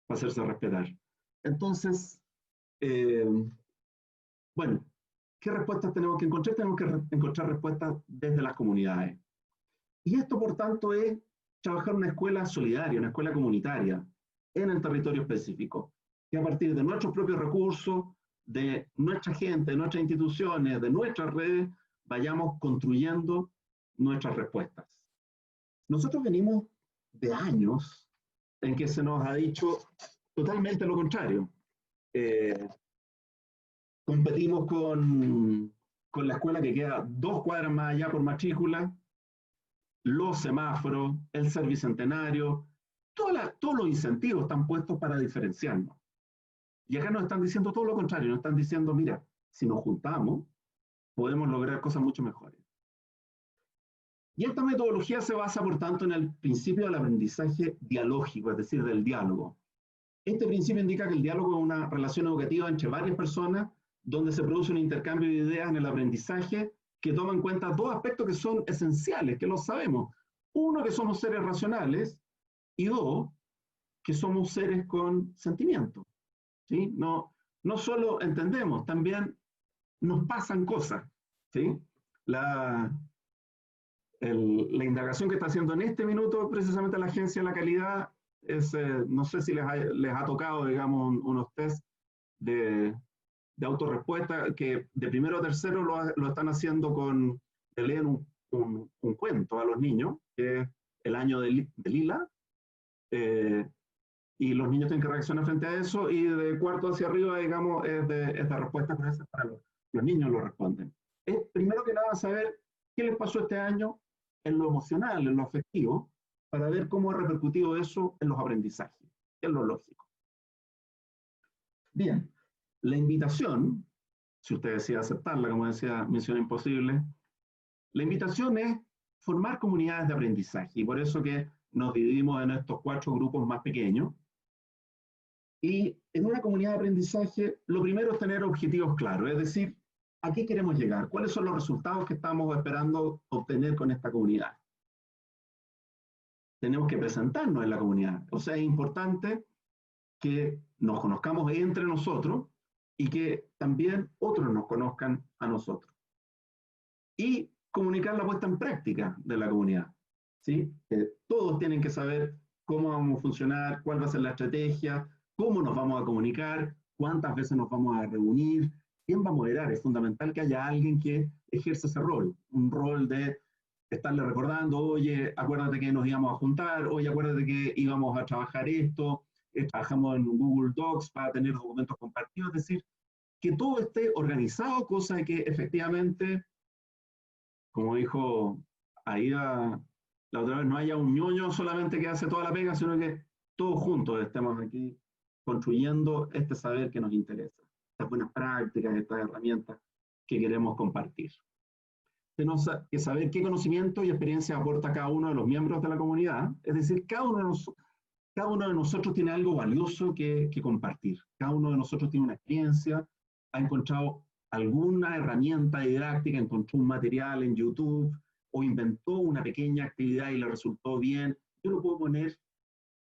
respetar. Entonces, eh, bueno, ¿qué respuestas tenemos que encontrar? Tenemos que encontrar respuestas desde las comunidades. Y esto, por tanto, es trabajar una escuela solidaria, una escuela comunitaria en el territorio específico, que a partir de nuestros propios recursos, de nuestra gente, de nuestras instituciones, de nuestras redes, vayamos construyendo nuestras respuestas. Nosotros venimos de años en que se nos ha dicho totalmente lo contrario. Competimos con la escuela que queda 2 cuadras más allá por matrícula, los semáforos, el servicentenario, todos los incentivos están puestos para diferenciarnos. Y acá nos están diciendo todo lo contrario, nos están diciendo, mira, si nos juntamos, podemos lograr cosas mucho mejores. Y esta metodología se basa, por tanto, en el principio del aprendizaje dialógico, es decir, del diálogo. Este principio indica que el diálogo es una relación educativa entre varias personas donde se produce un intercambio de ideas en el aprendizaje que toma en cuenta 2 aspectos que son esenciales, que lo sabemos. Uno, que somos seres racionales, y 2, que somos seres con sentimientos. ¿Sí? No solo entendemos, también nos pasan cosas. ¿Sí? La indagación que está haciendo en este minuto precisamente la Agencia de la Calidad es, no sé si les ha tocado, digamos, unos test de autorrespuesta que de primero a tercero lo están haciendo de leer un cuento a los niños, que es El año de Lila, y los niños tienen que reaccionar frente a eso, y de cuarto hacia arriba, digamos, es de respuesta para los niños lo responden. Es primero que nada saber qué les pasó este año en lo emocional, en lo afectivo, para ver cómo ha repercutido eso en los aprendizajes, en lo lógico. Bien, la invitación, si usted decide aceptarla, como decía Misión Imposible, la invitación es formar comunidades de aprendizaje, y por eso que nos dividimos en estos 4 grupos más pequeños. Y en una comunidad de aprendizaje, lo primero es tener objetivos claros, es decir, ¿a qué queremos llegar? ¿Cuáles son los resultados que estamos esperando obtener con esta comunidad? Tenemos que presentarnos en la comunidad. O sea, es importante que nos conozcamos entre nosotros y que también otros nos conozcan a nosotros. Y comunicar la puesta en práctica de la comunidad. ¿Sí? Todos tienen que saber cómo vamos a funcionar, cuál va a ser la estrategia, cómo nos vamos a comunicar, cuántas veces nos vamos a reunir, quién va a moderar. Es fundamental que haya alguien que ejerza ese rol, un rol de estarle recordando, oye, acuérdate que nos íbamos a juntar, oye, acuérdate que íbamos a trabajar esto, trabajamos en Google Docs para tener documentos compartidos, es decir, que todo esté organizado, cosa de que efectivamente, como dijo Aida la otra vez, no haya un ñoño solamente que hace toda la pega, sino que todos juntos estemos aquí construyendo este saber que nos interesa, estas buenas prácticas, estas herramientas que queremos compartir. Tenemos que saber qué conocimiento y experiencia aporta cada uno de los miembros de la comunidad, es decir, cada uno de nosotros tiene algo valioso que compartir, cada uno de nosotros tiene una experiencia, ha encontrado alguna herramienta didáctica, encontró un material en YouTube o inventó una pequeña actividad y le resultó bien, yo lo puedo poner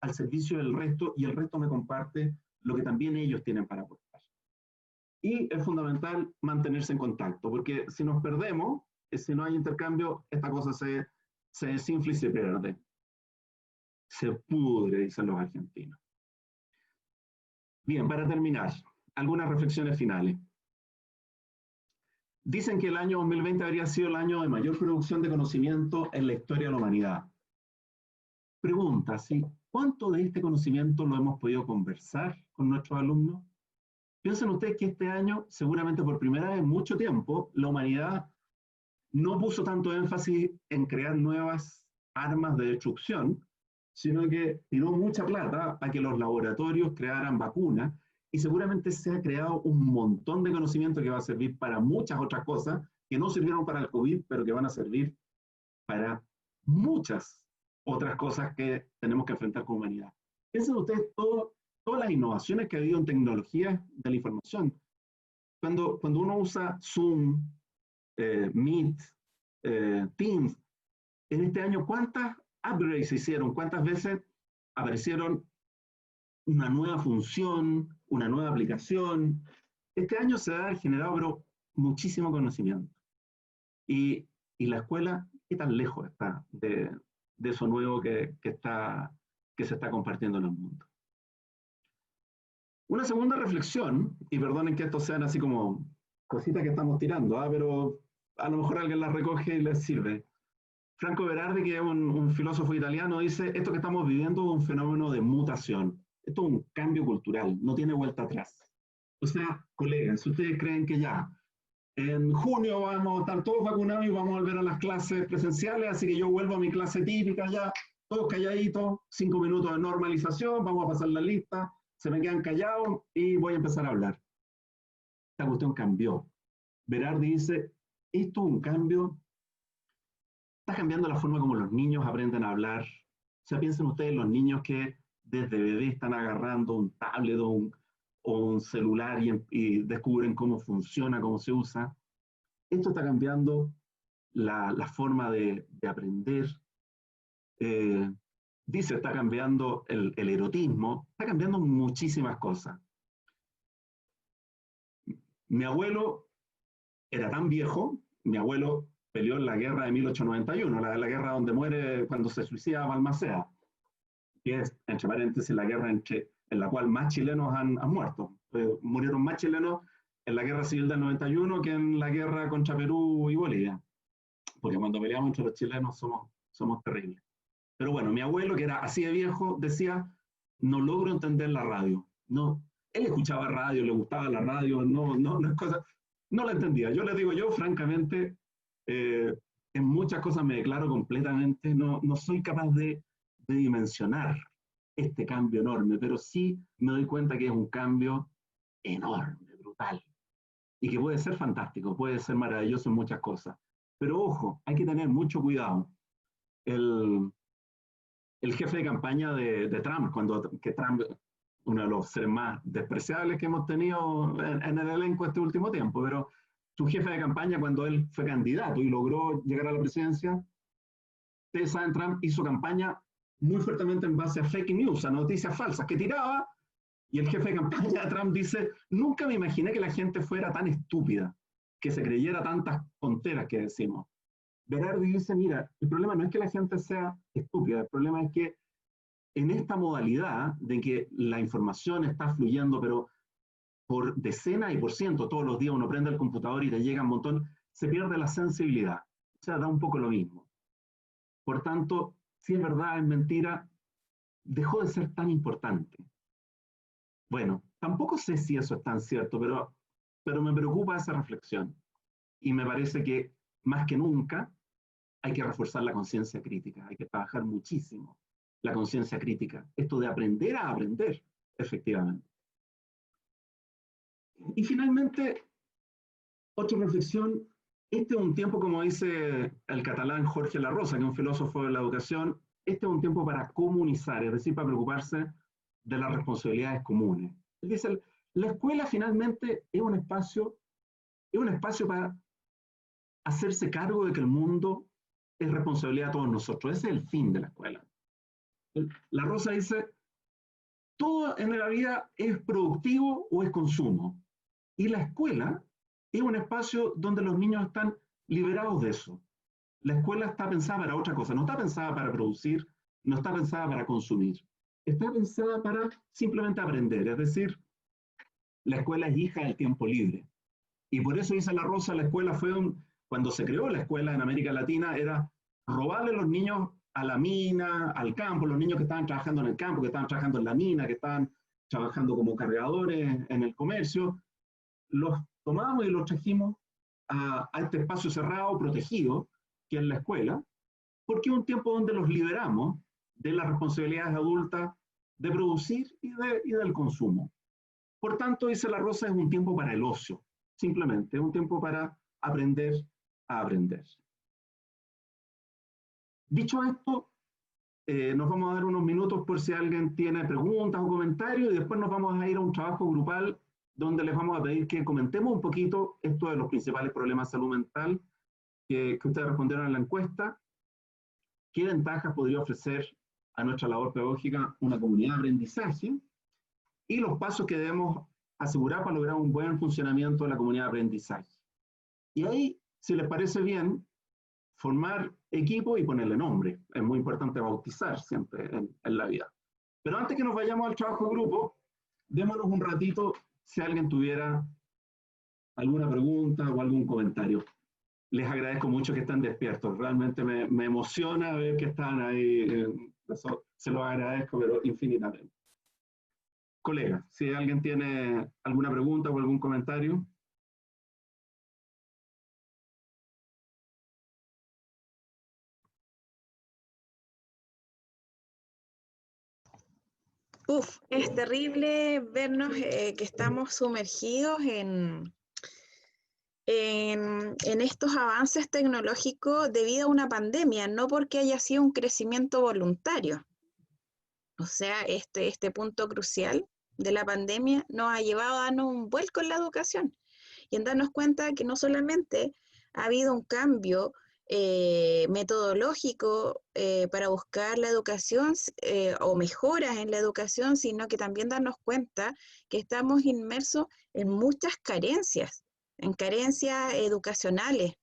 al servicio del resto y el resto me comparte lo que también ellos tienen para aportar. Y es fundamental mantenerse en contacto, porque si nos perdemos, si no hay intercambio, esta cosa se desinfla y se pierde. Se pudre, dicen los argentinos. Bien, para terminar, algunas reflexiones finales. Dicen que el año 2020 habría sido el año de mayor producción de conocimiento en la historia de la humanidad. Pregunta, ¿sí? ¿Cuánto de este conocimiento lo hemos podido conversar con nuestros alumnos? Piensen ustedes que este año, seguramente por primera vez en mucho tiempo, la humanidad no puso tanto énfasis en crear nuevas armas de destrucción, sino que tiró mucha plata a que los laboratorios crearan vacunas y seguramente se ha creado un montón de conocimiento que va a servir para muchas otras cosas que no sirvieron para el COVID, pero que van a servir para muchas otras cosas que tenemos que enfrentar como humanidad. Piensen ustedes todas las innovaciones que ha habido en tecnologías de la información. Cuando uno usa Zoom, Meet, Teams, en este año, ¿cuántas upgrades se hicieron? ¿Cuántas veces aparecieron una nueva función, una nueva aplicación? Este año se ha generado pero, muchísimo conocimiento. Y la escuela, ¿qué tan lejos está de eso nuevo que se está compartiendo en el mundo? Una segunda reflexión, y perdonen que estos sean así como cositas que estamos tirando, pero a lo mejor alguien las recoge y les sirve. Franco Berardi, que es un filósofo italiano, dice, esto que estamos viviendo es un fenómeno de mutación. Esto es un cambio cultural, no tiene vuelta atrás. O sea, colegas, si ustedes creen que ya en junio vamos a estar todos vacunados y vamos a volver a las clases presenciales, así que yo vuelvo a mi clase típica ya, todos calladitos, 5 minutos de normalización, vamos a pasar la lista, se me quedan callados y voy a empezar a hablar. Esta cuestión cambió. Berardi dice, esto es un cambio, está cambiando la forma como los niños aprenden a hablar. O sea, piensen ustedes los niños que desde bebé están agarrando un tablet o un celular y descubren cómo funciona, cómo se usa. Esto está cambiando la forma de aprender. Dice, está cambiando el erotismo, está cambiando muchísimas cosas. Mi abuelo era tan viejo, mi abuelo peleó en la guerra de 1891, la guerra donde muere cuando se suicida Balmaceda, que es, entre paréntesis, la guerra en la cual más chilenos han muerto. Murieron más chilenos en la guerra civil del 91 que en la guerra contra Perú y Bolivia, porque cuando peleamos entre los chilenos somos terribles. Pero bueno, mi abuelo, que era así de viejo, decía, no logro entender la radio. No, él escuchaba radio, le gustaba la radio, no es cosa, no la entendía. Yo les digo, yo francamente, en muchas cosas me declaro completamente, no soy capaz de dimensionar este cambio enorme, pero sí me doy cuenta que es un cambio enorme, brutal, y que puede ser fantástico, puede ser maravilloso en muchas cosas. Pero ojo, hay que tener mucho cuidado. El jefe de campaña de Trump, que Trump, uno de los seres más despreciables que hemos tenido en el elenco este último tiempo, pero su jefe de campaña cuando él fue candidato y logró llegar a la presidencia, ustedes saben, Trump hizo campaña muy fuertemente en base a fake news, a noticias falsas que tiraba, y el jefe de campaña de Trump dice, nunca me imaginé que la gente fuera tan estúpida, que se creyera tantas tonteras que decimos. Berardi dice, mira, el problema no es que la gente sea estúpida, el problema es que en esta modalidad de que la información está fluyendo, pero por decenas y por ciento, todos los días uno prende el computador y te llega un montón, se pierde la sensibilidad. O sea, da un poco lo mismo. Por tanto, si es verdad, es mentira, dejó de ser tan importante. Bueno, tampoco sé si eso es tan cierto, pero me preocupa esa reflexión. Y me parece que más que nunca hay que reforzar la conciencia crítica, hay que trabajar muchísimo la conciencia crítica, esto de aprender a aprender, efectivamente. Y finalmente, otra reflexión, este es un tiempo, como dice el catalán Jorge Larrosa, que es un filósofo de la educación, este es un tiempo para comunizar, es decir, para preocuparse de las responsabilidades comunes. Él dice, la escuela finalmente es un espacio para hacerse cargo de que el mundo es responsabilidad de todos nosotros. Ese es el fin de la escuela. La Rosa dice, todo en la vida es productivo o es consumo. Y la escuela es un espacio donde los niños están liberados de eso. La escuela está pensada para otra cosa, no está pensada para producir, no está pensada para consumir. Está pensada para simplemente aprender, es decir, la escuela es hija del tiempo libre. Y por eso dice la Rosa, la escuela cuando se creó la escuela en América Latina, era robarle a los niños a la mina, al campo, los niños que estaban trabajando en el campo, que estaban trabajando en la mina, que estaban trabajando como cargadores en el comercio, los tomamos y los trajimos a este espacio cerrado, protegido, que es la escuela, porque es un tiempo donde los liberamos de las responsabilidades adultas de producir y del consumo. Por tanto, dice la Rosa, es un tiempo para el ocio, simplemente, es un tiempo para aprender a aprender. Dicho esto, nos vamos a dar unos minutos por si alguien tiene preguntas o comentarios y después nos vamos a ir a un trabajo grupal donde les vamos a pedir que comentemos un poquito esto de los principales problemas de salud mental que ustedes respondieron en la encuesta, qué ventajas podría ofrecer a nuestra labor pedagógica una comunidad de aprendizaje y los pasos que debemos asegurar para lograr un buen funcionamiento de la comunidad de aprendizaje. Y ahí, si les parece bien, formar equipo y ponerle nombre. Es muy importante bautizar siempre en la vida. Pero antes que nos vayamos al trabajo de grupo, démonos un ratito si alguien tuviera alguna pregunta o algún comentario. Les agradezco mucho que estén despiertos. Realmente me emociona ver que están ahí. Eso se los agradezco, pero infinitamente. Colegas, si alguien tiene alguna pregunta o algún comentario. Es terrible vernos que estamos sumergidos en estos avances tecnológicos debido a una pandemia, no porque haya sido un crecimiento voluntario. O sea, este punto crucial de la pandemia nos ha llevado a darnos un vuelco en la educación y en darnos cuenta que no solamente ha habido un cambio metodológico para buscar la educación o mejoras en la educación, sino que también darnos cuenta que estamos inmersos en muchas carencias, en carencias educacionales,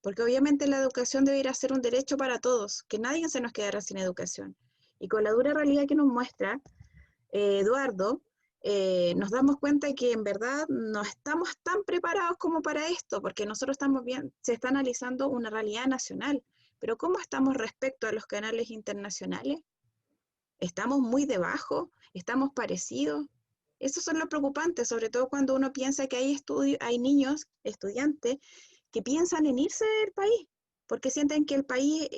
porque obviamente la educación debería ser un derecho para todos, que nadie se nos quedara sin educación. Y con la dura realidad que nos muestra Eduardo, nos damos cuenta que en verdad no estamos tan preparados como para esto, porque nosotros estamos bien, se está analizando una realidad nacional, pero ¿cómo estamos respecto a los canales internacionales? ¿Estamos muy debajo? ¿Estamos parecidos? Eso son lo preocupante, sobre todo cuando uno piensa que hay niños, estudiantes, que piensan en irse del país, porque sienten que el país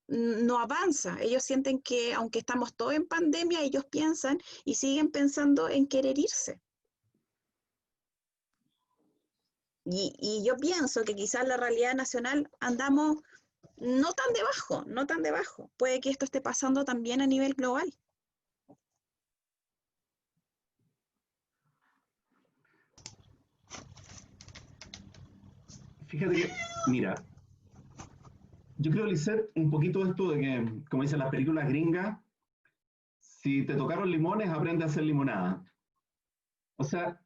no avanza. Ellos sienten que aunque estamos todos en pandemia, ellos piensan y siguen pensando en querer irse. Y yo pienso que quizás la realidad nacional andamos no tan debajo, no tan debajo. Puede que esto esté pasando también a nivel global. Fíjate que, mira, yo creo, Lisette, un poquito esto de que, como dicen las películas gringas, si te tocaron limones, aprende a hacer limonada. O sea,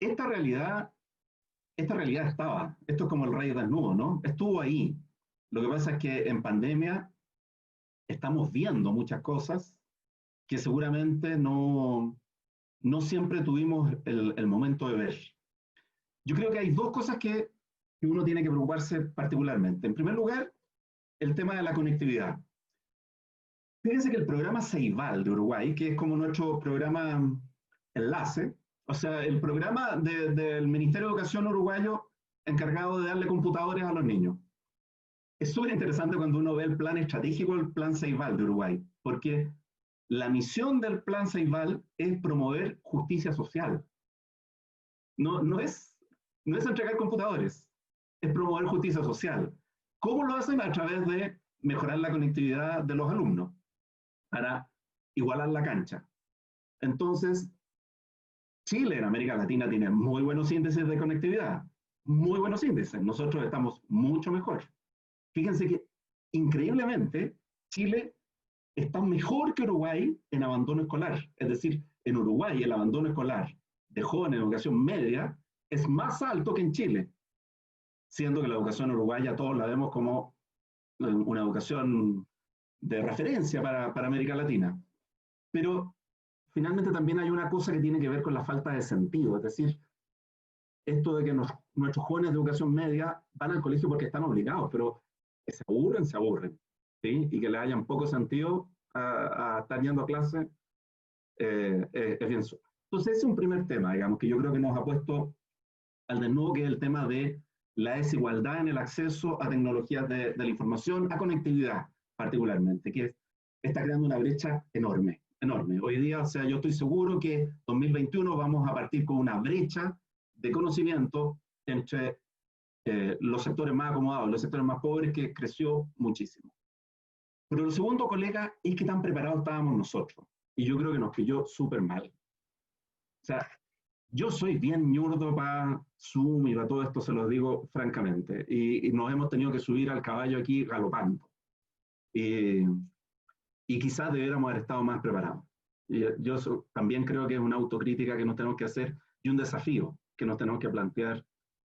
esta realidad, esta realidad estaba. Esto es como el rey desnudo, ¿no? Estuvo ahí. Lo que pasa es que en pandemia estamos viendo muchas cosas que seguramente no siempre tuvimos el momento de ver. Yo creo que hay dos cosas que uno tiene que preocuparse particularmente. En primer lugar, el tema de la conectividad. Fíjense que el programa Ceibal de Uruguay, que es como nuestro programa enlace, o sea, el programa del Ministerio de Educación uruguayo encargado de darle computadores a los niños. Es súper interesante cuando uno ve el plan estratégico del plan Ceibal de Uruguay, porque la misión del plan Ceibal es promover justicia social. No es entregar computadores, es promover justicia social. ¿Cómo lo hacen? A través de mejorar la conectividad de los alumnos para igualar la cancha. Entonces, Chile en América Latina tiene muy buenos índices de conectividad, muy buenos índices. Nosotros estamos mucho mejor. Fíjense que, increíblemente, Chile está mejor que Uruguay en abandono escolar. Es decir, en Uruguay el abandono escolar de jóvenes en educación media es más alto que en Chile, siendo que la educación uruguaya todos la vemos como una educación de referencia para América Latina. Pero finalmente también hay una cosa que tiene que ver con la falta de sentido, es decir, esto de que nuestros jóvenes de educación media van al colegio porque están obligados, pero que se aburren, ¿sí? Y que le hayan poco sentido a estar yendo a clase, es bien suave. Entonces ese es un primer tema, digamos, que yo creo que nos ha puesto al desnudo, que es el tema de la desigualdad en el acceso a tecnologías de la información, a conectividad particularmente, que está creando una brecha enorme, enorme. Hoy día, o sea, yo estoy seguro que 2021 vamos a partir con una brecha de conocimiento entre los sectores más acomodados, los sectores más pobres, que creció muchísimo. Pero lo segundo, colega, es que tan preparados estábamos nosotros. Y yo creo que nos pilló súper mal. O sea, yo soy bien ñurdo para Zoom y para todo esto, se los digo francamente. Y nos hemos tenido que subir al caballo aquí galopando. Y quizás debiéramos haber estado más preparados. Y yo también creo que es una autocrítica que nos tenemos que hacer y un desafío que nos tenemos que plantear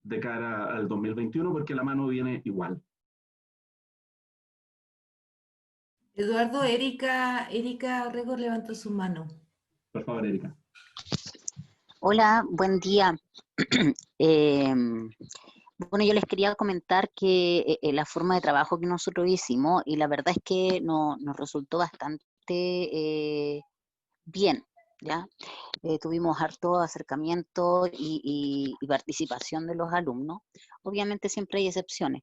de cara al 2021, porque la mano viene igual. Eduardo, Erika Orrego levantó su mano. Por favor, Erika. Hola, buen día. Bueno, yo les quería comentar que la forma de trabajo que nosotros hicimos, y la verdad es que nos resultó bastante bien, ¿ya? Tuvimos harto acercamiento y participación de los alumnos. Obviamente siempre hay excepciones,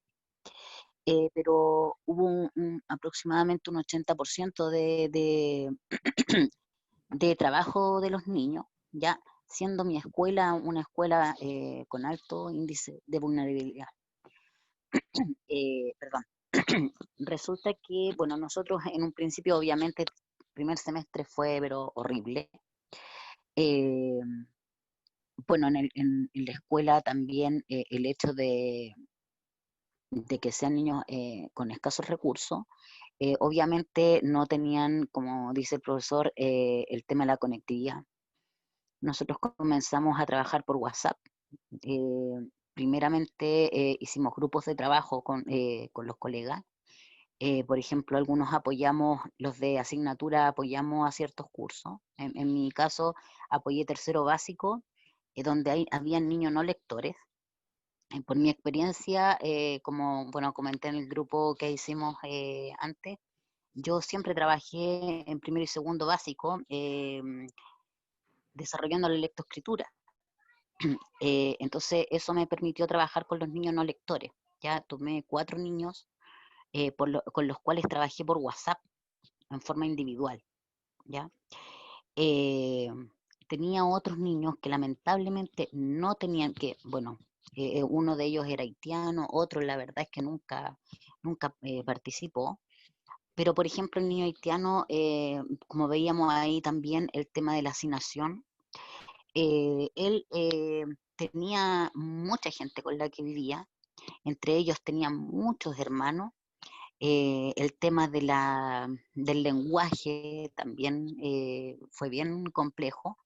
pero hubo aproximadamente un 80% de trabajo de los niños, ¿ya? Siendo mi escuela una escuela con alto índice de vulnerabilidad. Perdón. Resulta que, bueno, nosotros en un principio, obviamente, el primer semestre fue, pero horrible. Bueno, en la escuela también el hecho de que sean niños con escasos recursos, obviamente no tenían, como dice el profesor, el tema de la conectividad. Nosotros comenzamos a trabajar por WhatsApp. Primeramente hicimos grupos de trabajo con los colegas. Por ejemplo, algunos apoyamos, los de asignatura apoyamos a ciertos cursos. En mi caso, apoyé tercero básico, donde habían niños no lectores. Por mi experiencia, como bueno, comenté en el grupo que hicimos antes, yo siempre trabajé en primero y segundo básico, desarrollando la lectoescritura. Entonces eso me permitió trabajar con los niños no lectores. Ya tomé 4 niños con los cuales trabajé por WhatsApp en forma individual. ¿Ya? Tenía otros niños que lamentablemente no tenían que, bueno, uno de ellos era haitiano, otro la verdad es que nunca participó. Pero por ejemplo el niño haitiano, como veíamos ahí también el tema de la asignación, él tenía mucha gente con la que vivía, entre ellos tenía muchos hermanos. El tema del lenguaje también fue bien complejo.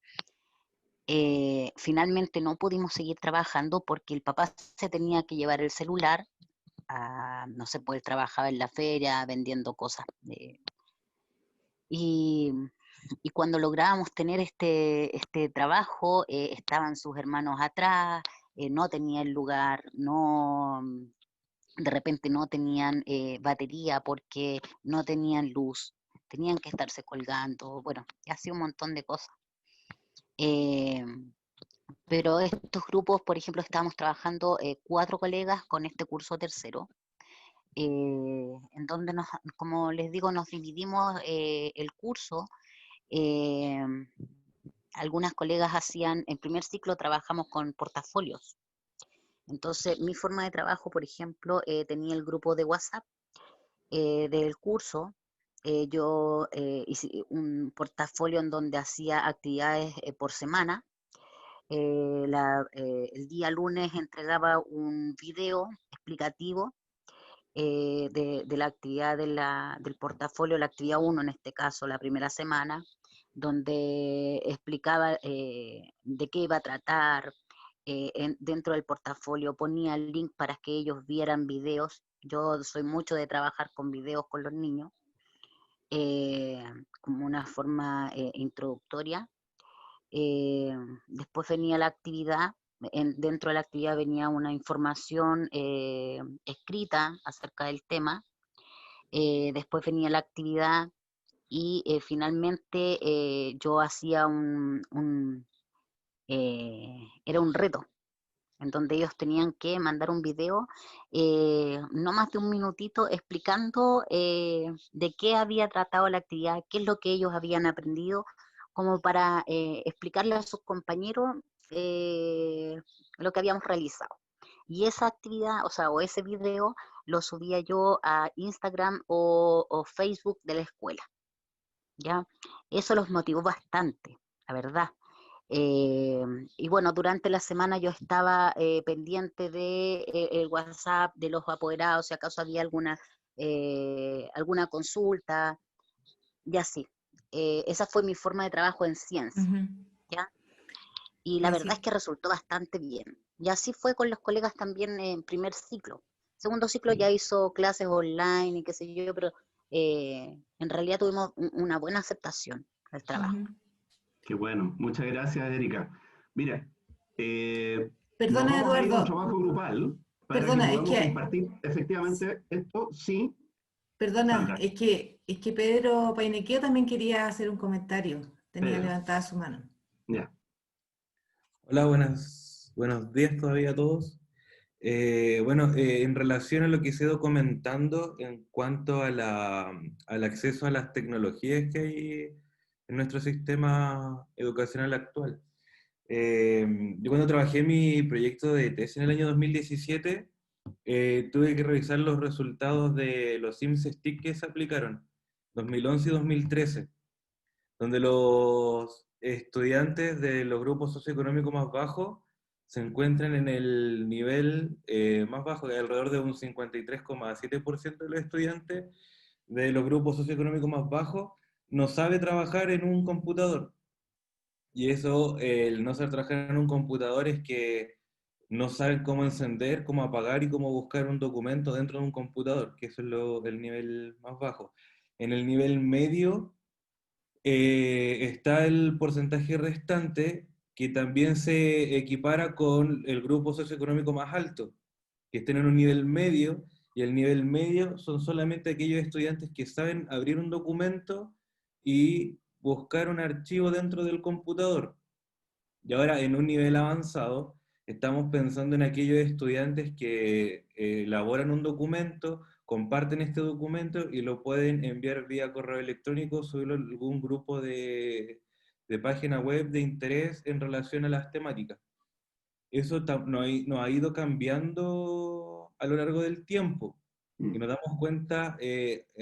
Finalmente no pudimos seguir trabajando porque el papá se tenía que llevar el celular, no sé, pues él trabajaba en la feria vendiendo cosas. Y cuando lográbamos tener este trabajo, estaban sus hermanos atrás, no tenía el lugar, de repente no tenían batería porque no tenían luz, tenían que estarse colgando, bueno, y así un montón de cosas. Pero estos grupos, por ejemplo, estábamos trabajando 4 colegas con este curso tercero, en donde, como les digo, nos dividimos el curso. Algunas colegas en primer ciclo trabajamos con portafolios. Entonces, mi forma de trabajo, por ejemplo, tenía el grupo de WhatsApp del curso. Yo hice un portafolio en donde hacía actividades por semana. El día lunes entregaba un video explicativo de la actividad del portafolio, la actividad 1 en este caso, la primera semana, donde explicaba de qué iba a tratar. Dentro del portafolio ponía el link para que ellos vieran videos. Yo soy mucho de trabajar con videos con los niños, como una forma introductoria. Después venía la actividad. Dentro de la actividad venía una información escrita acerca del tema. Después venía la actividad y finalmente yo hacía era un reto. en donde ellos tenían que mandar un video, no más de un minutito, explicando de qué había tratado la actividad, qué es lo que ellos habían aprendido, como para explicarle a sus compañeros lo que habíamos realizado. Y esa actividad, o sea, o ese video, lo subía yo a Instagram o Facebook de la escuela, ¿ya? Eso los motivó bastante, la verdad. Y bueno, durante la semana yo estaba pendiente de el WhatsApp de los apoderados, si acaso había alguna consulta, y así. Esa fue mi forma de trabajo en ciencia, Ujú. ¿ya? Y la verdad Gracias. es que resultó bastante bien. Y así fue con los colegas también en primer ciclo. Segundo ciclo ya hizo clases online y qué sé yo, pero en realidad tuvimos una buena aceptación del trabajo. Ujú. Qué bueno, muchas gracias, Erika. Mira, nos Perdona, vamos a ir a un Eduardo, trabajo grupal para que perdona, es podamos que, compartir efectivamente esto. Sí, perdona, Sandra, es que Pedro Painequeo también quería hacer un comentario. Tenía Pedro, levantada su mano. ya. Hola, buenos días todavía a todos. En relación a lo que se ha ido comentando en cuanto a al acceso a las tecnologías que hay en nuestro sistema educacional actual. Yo cuando trabajé en mi proyecto de tesis en el año 2017, tuve que revisar los resultados de los SIMS-STIC que se aplicaron, 2011 y 2013, donde los estudiantes de los grupos socioeconómicos más bajos se encuentran en el nivel más bajo, que es alrededor de un 53,7% de los estudiantes de los grupos socioeconómicos más bajos no sabe trabajar en un computador. Y eso, el no saber trabajar en un computador es que no saben cómo encender, cómo apagar y cómo buscar un documento dentro de un computador, que eso es el nivel más bajo. En el nivel medio está el porcentaje restante que también se equipara con el grupo socioeconómico más alto, que estén en un nivel medio, y el nivel medio son solamente aquellos estudiantes que saben abrir un documento y buscar un archivo dentro del computador. Y ahora en un nivel avanzado estamos pensando en aquellos estudiantes que elaboran un documento, comparten este documento y lo pueden enviar vía correo electrónico, subirlo a algún grupo de página web de interés en relación a las temáticas. Eso no ha ido cambiando a lo largo del tiempo. Y nos damos cuenta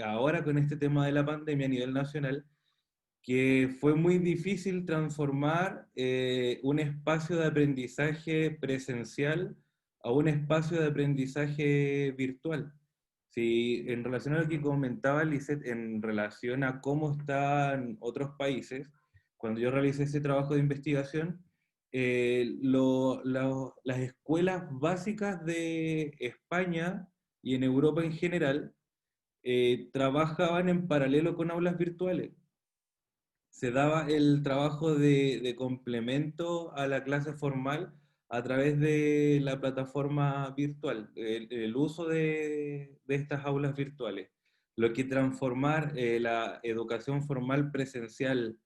ahora con este tema de la pandemia a nivel nacional que fue muy difícil transformar un espacio de aprendizaje presencial a un espacio de aprendizaje virtual. Sí, en relación a lo que comentaba Lizeth, en relación a cómo están otros países, cuando yo realicé ese trabajo de investigación, las escuelas básicas de España y en Europa en general trabajaban en paralelo con aulas virtuales. Se daba el trabajo de complemento a la clase formal a través de la plataforma virtual, el uso de estas aulas virtuales. Lo que transformar la educación formal presencial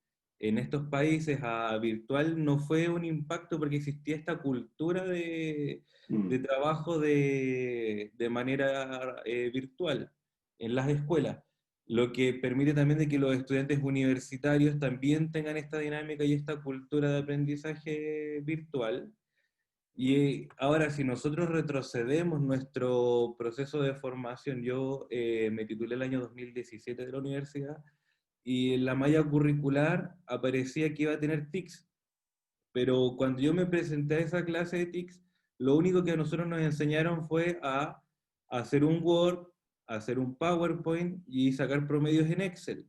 en estos países a virtual no fue un impacto porque existía esta cultura de trabajo de manera virtual en las escuelas, lo que permite también de que los estudiantes universitarios también tengan esta dinámica y esta cultura de aprendizaje virtual. Y ahora, si nosotros retrocedemos nuestro proceso de formación, yo me titulé el año 2017 de la universidad y en la malla curricular aparecía que iba a tener TICS, pero cuando yo me presenté a esa clase de TICS, lo único que a nosotros nos enseñaron fue a hacer un Word, hacer un PowerPoint y sacar promedios en Excel.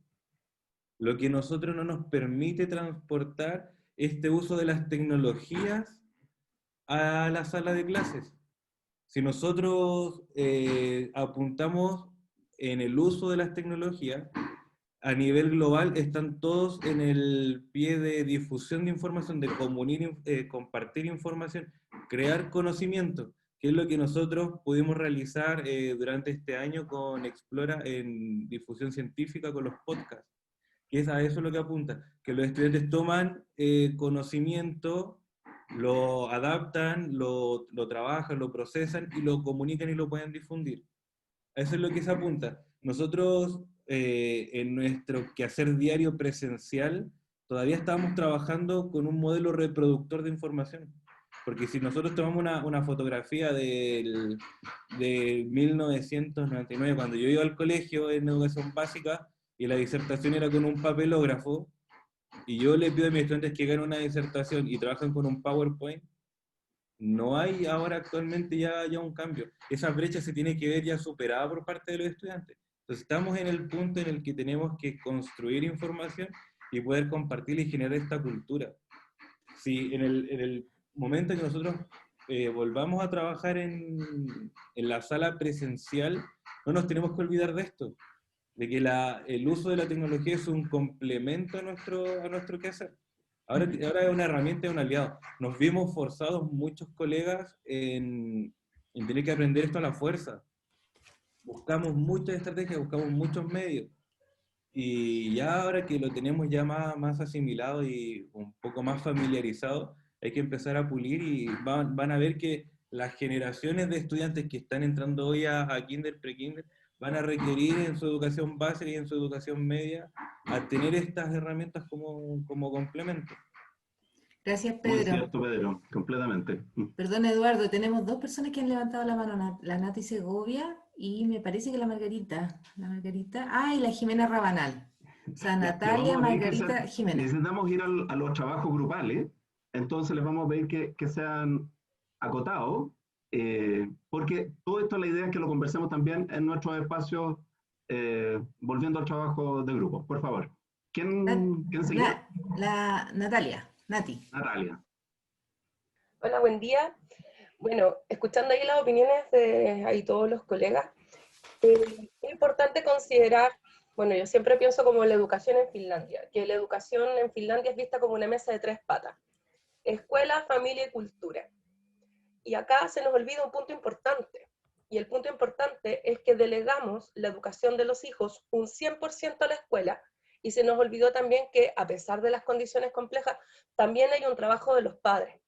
Lo que a nosotros no nos permite transportar este uso de las tecnologías a la sala de clases. Si nosotros apuntamos en el uso de las tecnologías, a nivel global están todos en el pie de difusión de información, de compartir información, crear conocimiento, que es lo que nosotros pudimos realizar durante este año con Explora en difusión científica con los podcasts, que es a eso lo que apunta, que los estudiantes toman conocimiento lo adaptan, lo trabajan, lo procesan y lo comunican y lo pueden difundir. Eso es lo que se apunta. Nosotros, en nuestro quehacer diario presencial, todavía estamos trabajando con un modelo reproductor de información. Porque si nosotros tomamos una fotografía de 1999, cuando yo iba al colegio en educación básica, y la disertación era con un papelógrafo, y yo le pido a mis estudiantes que hagan una disertación y trabajan con un PowerPoint, no hay ahora actualmente ya un cambio. Esa brecha se tiene que ver ya superada por parte de los estudiantes. Entonces estamos en el punto en el que tenemos que construir información y poder compartirla y generar esta cultura. Si en el momento en que nosotros volvamos a trabajar en la sala presencial, no nos tenemos que olvidar de esto, de que el uso de la tecnología es un complemento a nuestro quehacer. Ahora es una herramienta y un aliado. Nos vimos forzados muchos colegas en tener que aprender esto a la fuerza. Buscamos muchas estrategias, buscamos muchos medios. Y ya ahora que lo tenemos ya más asimilado y un poco más familiarizado, hay que empezar a pulir y van a ver que las generaciones de estudiantes que están entrando hoy a kinder, pre-kinder, van a requerir en su educación básica y en su educación media a tener estas herramientas como complemento. Gracias, Muy Pedro. cierto, Pedro, completamente. Perdón, Eduardo, tenemos dos personas que han levantado la mano, la Nati Segovia y me parece que la Margarita. Ah, y la Jimena Rabanal. O sea, Natalia, Margarita, Jimena. Necesitamos ir a los trabajos grupales, entonces les vamos a pedir que sean acotados, porque todo esto la idea es que lo conversemos también en nuestros espacios, volviendo al trabajo de grupo. Por favor. ¿Quién seguía? Natalia, Nati. Natalia. Hola, buen día. Bueno, escuchando ahí las opiniones de ahí todos los colegas, es importante considerar, bueno, yo siempre pienso como la educación en Finlandia, que la educación en Finlandia es vista como una mesa de 3 patas: escuela, familia y cultura. Y acá se nos olvida un punto importante, y el punto importante es que delegamos la educación de los hijos un 100% a la escuela, y se nos olvidó también que, a pesar de las condiciones complejas, también hay un trabajo de los padres.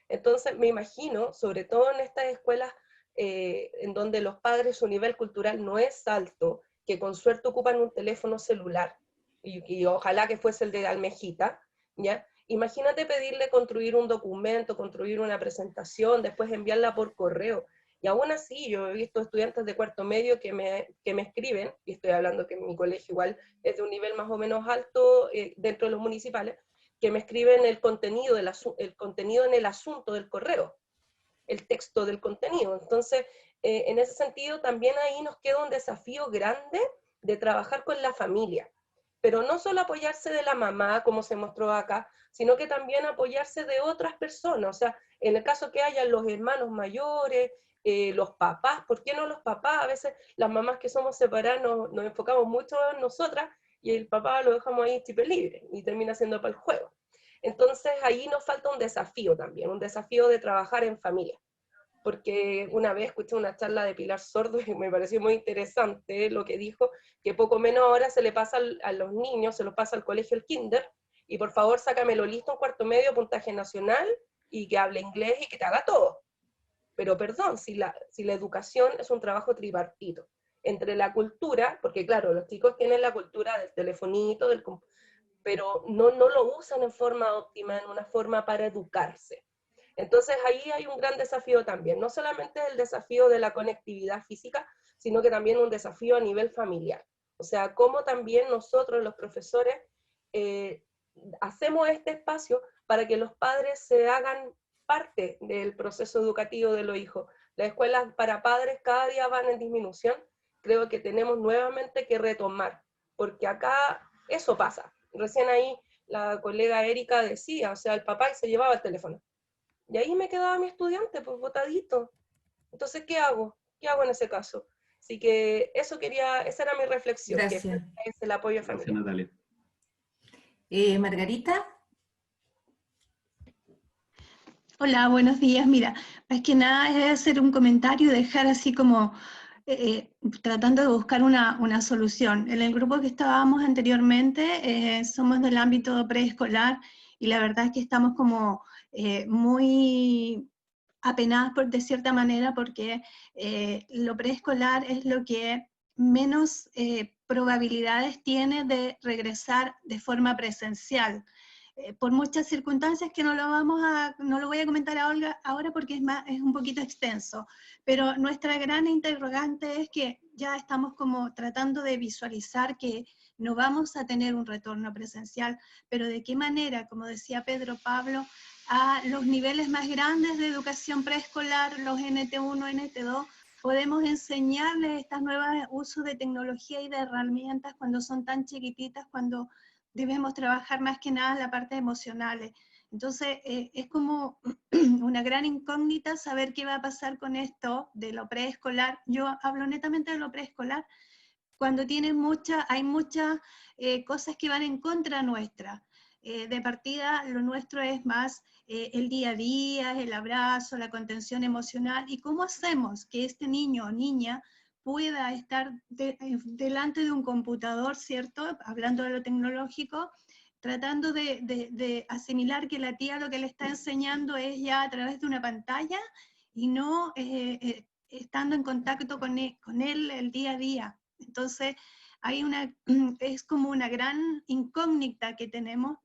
Entonces me imagino, sobre todo en estas escuelas en donde los padres, su nivel cultural no es alto, que con suerte ocupan un teléfono celular, y ojalá que fuese el de Almejita, ¿ya? Imagínate pedirle construir un documento, construir una presentación, después enviarla por correo. Y aún así, yo he visto estudiantes de cuarto medio que me escriben, y estoy hablando que mi colegio igual es de un nivel más o menos alto dentro de los municipales, que me escriben el contenido en el asunto del correo, el texto del contenido. Entonces, en ese sentido, también ahí nos queda un desafío grande de trabajar con la familia. Pero no solo apoyarse de la mamá, como se mostró acá, sino que también apoyarse de otras personas. O sea, en el caso que hayan los hermanos mayores, los papás, ¿por qué no los papás? A veces las mamás que somos separadas nos enfocamos mucho en nosotras, y el papá lo dejamos ahí chip libre, y termina siendo para el juego. Entonces ahí nos falta un desafío también, un desafío de trabajar en familia. Porque una vez escuché una charla de Pilar Sordo y me pareció muy interesante lo que dijo, que poco menos ahora se le pasa a los niños, se los pasa al colegio el kinder, y por favor sácamelo listo en cuarto medio, puntaje nacional, y que hable inglés y que te haga todo. Pero perdón, si la educación es un trabajo tripartito, entre la cultura, porque claro, los chicos tienen la cultura del telefonito, pero no lo usan en forma óptima, en una forma para educarse. Entonces ahí hay un gran desafío también, no solamente el desafío de la conectividad física, sino que también un desafío a nivel familiar. O sea, cómo también nosotros, los profesores, hacemos este espacio para que los padres se hagan parte del proceso educativo de los hijos. Las escuelas para padres cada día van en disminución. Creo que tenemos nuevamente que retomar, porque acá eso pasa. Recién ahí la colega Erika decía, o sea, el papá se llevaba el teléfono. Y ahí me quedaba mi estudiante, pues botadito. Entonces, ¿qué hago? ¿Qué hago en ese caso? Así que esa era mi reflexión. Gracias. Que es el apoyo familiar. Gracias, Natalia. Margarita. Hola, buenos días. Mira, más que nada es hacer un comentario y dejar así como tratando de buscar una solución. En el grupo que estábamos anteriormente somos del ámbito preescolar y la verdad es que estamos como muy apenadas de cierta manera, porque lo preescolar es lo que menos probabilidades tiene de regresar de forma presencial. Por muchas circunstancias que no lo voy a comentar ahora porque es un poquito extenso, pero nuestra gran interrogante es que ya estamos como tratando de visualizar que no vamos a tener un retorno presencial, pero de qué manera, como decía Pedro Pablo, a los niveles más grandes de educación preescolar, los NT1, NT2, podemos enseñarles estas nuevas usos de tecnología y de herramientas cuando son tan chiquititas, cuando debemos trabajar más que nada la parte emocional. Entonces, es como una gran incógnita saber qué va a pasar con esto de lo preescolar. Yo hablo netamente de lo preescolar, cuando hay muchas cosas que van en contra nuestra. De partida, lo nuestro es más el día a día, el abrazo, la contención emocional, y cómo hacemos que este niño o niña pueda estar delante de un computador, ¿cierto? Hablando de lo tecnológico, tratando de asimilar que la tía lo que le está enseñando es ya a través de una pantalla y no estando en contacto con él el día a día. Entonces, es como una gran incógnita que tenemos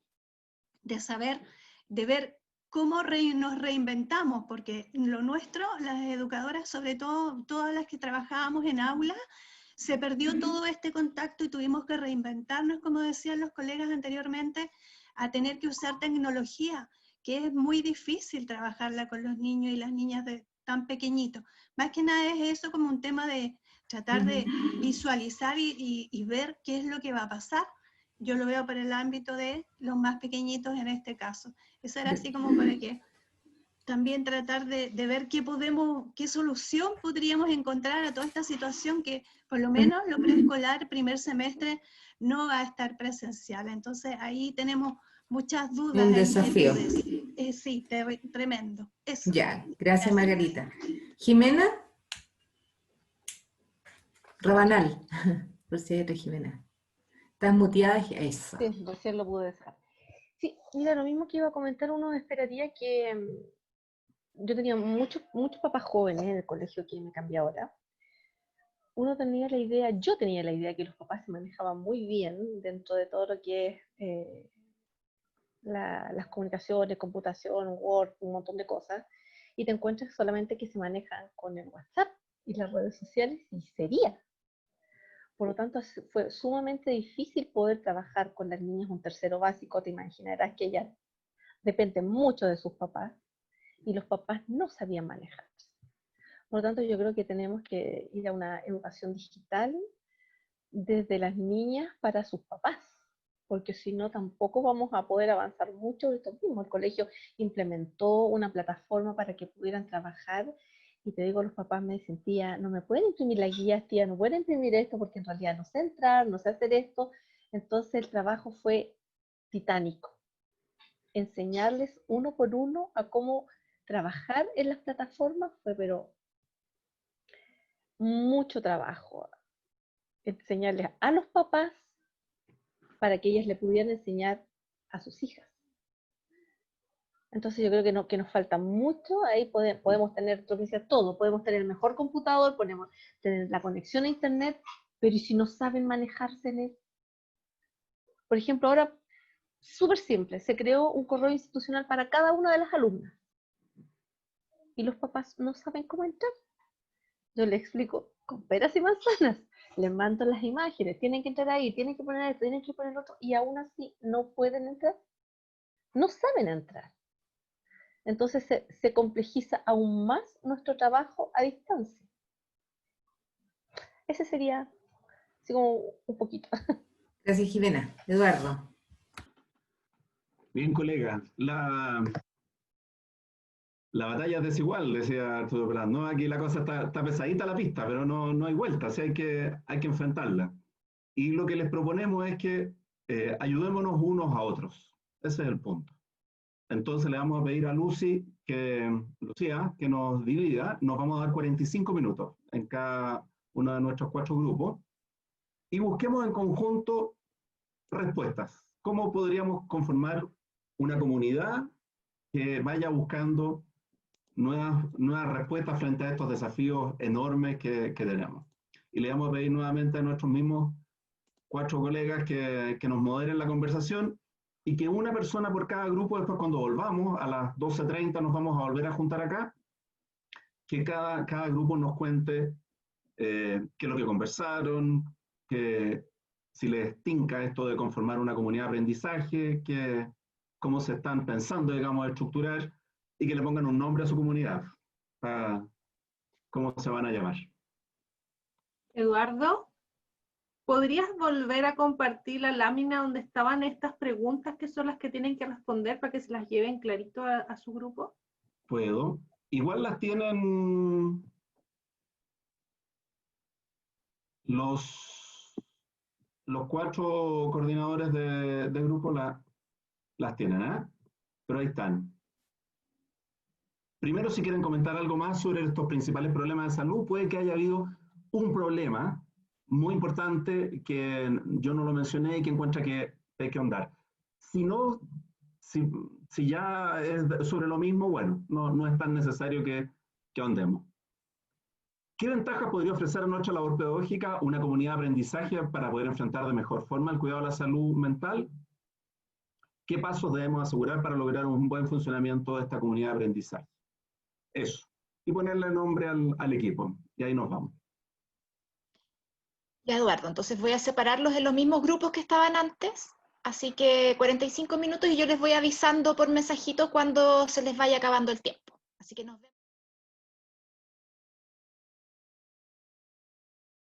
de saber, de ver cómo nos reinventamos, porque lo nuestro, las educadoras, sobre todo todas las que trabajábamos en aula, se perdió todo este contacto y tuvimos que reinventarnos, como decían los colegas anteriormente, a tener que usar tecnología, que es muy difícil trabajarla con los niños y las niñas tan pequeñitos. Más que nada es eso, como un tema de tratar de visualizar y ver qué es lo que va a pasar. Yo lo veo por el ámbito de los más pequeñitos en este caso. Eso era así como para que también tratar de ver qué solución podríamos encontrar a toda esta situación que por lo menos lo preescolar, primer semestre, no va a estar presencial. Entonces ahí tenemos muchas dudas. Un desafío. Sí, tremendo. Eso. Ya, gracias Margarita. Jimena Rabanal, por si hay otra Jimena. Estás muteada, eso. Sí, recién lo pude dejar. Sí, mira, lo mismo que iba a comentar, uno esperaría que yo tenía muchos papás jóvenes en el colegio que me cambié ahora. Yo tenía la idea que los papás se manejaban muy bien dentro de todo lo que es las comunicaciones, computación, Word, un montón de cosas, y te encuentras solamente que se manejan con el WhatsApp y las redes sociales y sería. Por lo tanto, fue sumamente difícil poder trabajar con las niñas un tercero básico. Te imaginarás que ellas dependen mucho de sus papás y los papás no sabían manejarse. Por lo tanto, yo creo que tenemos que ir a una educación digital desde las niñas para sus papás, porque si no tampoco vamos a poder avanzar mucho de esto mismo. El colegio implementó una plataforma para que pudieran trabajar. Y te digo, los papás me dicen, tía, no me pueden imprimir las guías, tía, no pueden imprimir esto porque en realidad no sé entrar, no sé hacer esto. Entonces el trabajo fue titánico. Enseñarles uno por uno a cómo trabajar en las plataformas fue, pero mucho trabajo. Enseñarles a los papás para que ellas le pudieran enseñar a sus hijas. Entonces yo creo que nos falta mucho, ahí podemos tener todo, podemos tener el mejor computador, podemos tener la conexión a internet, pero ¿y si no saben manejarse en él? Por ejemplo, ahora, súper simple, se creó un correo institucional para cada una de las alumnas, y los papás no saben cómo entrar. Yo les explico con peras y manzanas, les mando las imágenes, tienen que entrar ahí, tienen que poner esto, tienen que poner lo otro, y aún así no pueden entrar, no saben entrar. Entonces se complejiza aún más nuestro trabajo a distancia. Ese sería así como un poquito. Gracias Jimena. Eduardo. Bien, colega. La batalla es desigual, decía Arturo Prat, ¿no? Aquí la cosa está pesadita la pista, pero no hay vuelta, así hay que enfrentarla. Y lo que les proponemos es que ayudémonos unos a otros. Ese es el punto. Entonces le vamos a pedir a Lucía que nos divida, nos vamos a dar 45 minutos en cada uno de nuestros 4 grupos y busquemos en conjunto respuestas. ¿Cómo podríamos conformar una comunidad que vaya buscando nuevas respuestas frente a estos desafíos enormes que tenemos. Y le vamos a pedir nuevamente a nuestros mismos 4 colegas que nos moderen la conversación y que una persona por cada grupo, después cuando volvamos, a las 12:30 nos vamos a volver a juntar acá, que cada grupo nos cuente qué es lo que conversaron, que si les tinca esto de conformar una comunidad de aprendizaje, cómo se están pensando, digamos, estructurar, y que le pongan un nombre a su comunidad, cómo se van a llamar. Eduardo, ¿podrías volver a compartir la lámina donde estaban estas preguntas que son las que tienen que responder para que se las lleven clarito a su grupo? Puedo. Igual las tienen los 4 coordinadores de grupo, las tienen, ¿eh? Pero ahí están. Primero, si quieren comentar algo más sobre estos principales problemas de salud, puede que haya habido un problema muy importante que yo no lo mencioné y que encuentra que hay que ahondar. Si no, si ya es sobre lo mismo, bueno, no es tan necesario que ahondemos. ¿Qué ventajas podría ofrecer a nuestra labor pedagógica una comunidad de aprendizaje para poder enfrentar de mejor forma el cuidado de la salud mental? ¿Qué pasos debemos asegurar para lograr un buen funcionamiento de esta comunidad de aprendizaje? Eso. Y ponerle nombre al equipo. Y ahí nos vamos. Ya, Eduardo, entonces voy a separarlos en los mismos grupos que estaban antes. Así que 45 minutos y yo les voy avisando por mensajito cuando se les vaya acabando el tiempo. Así que nos vemos.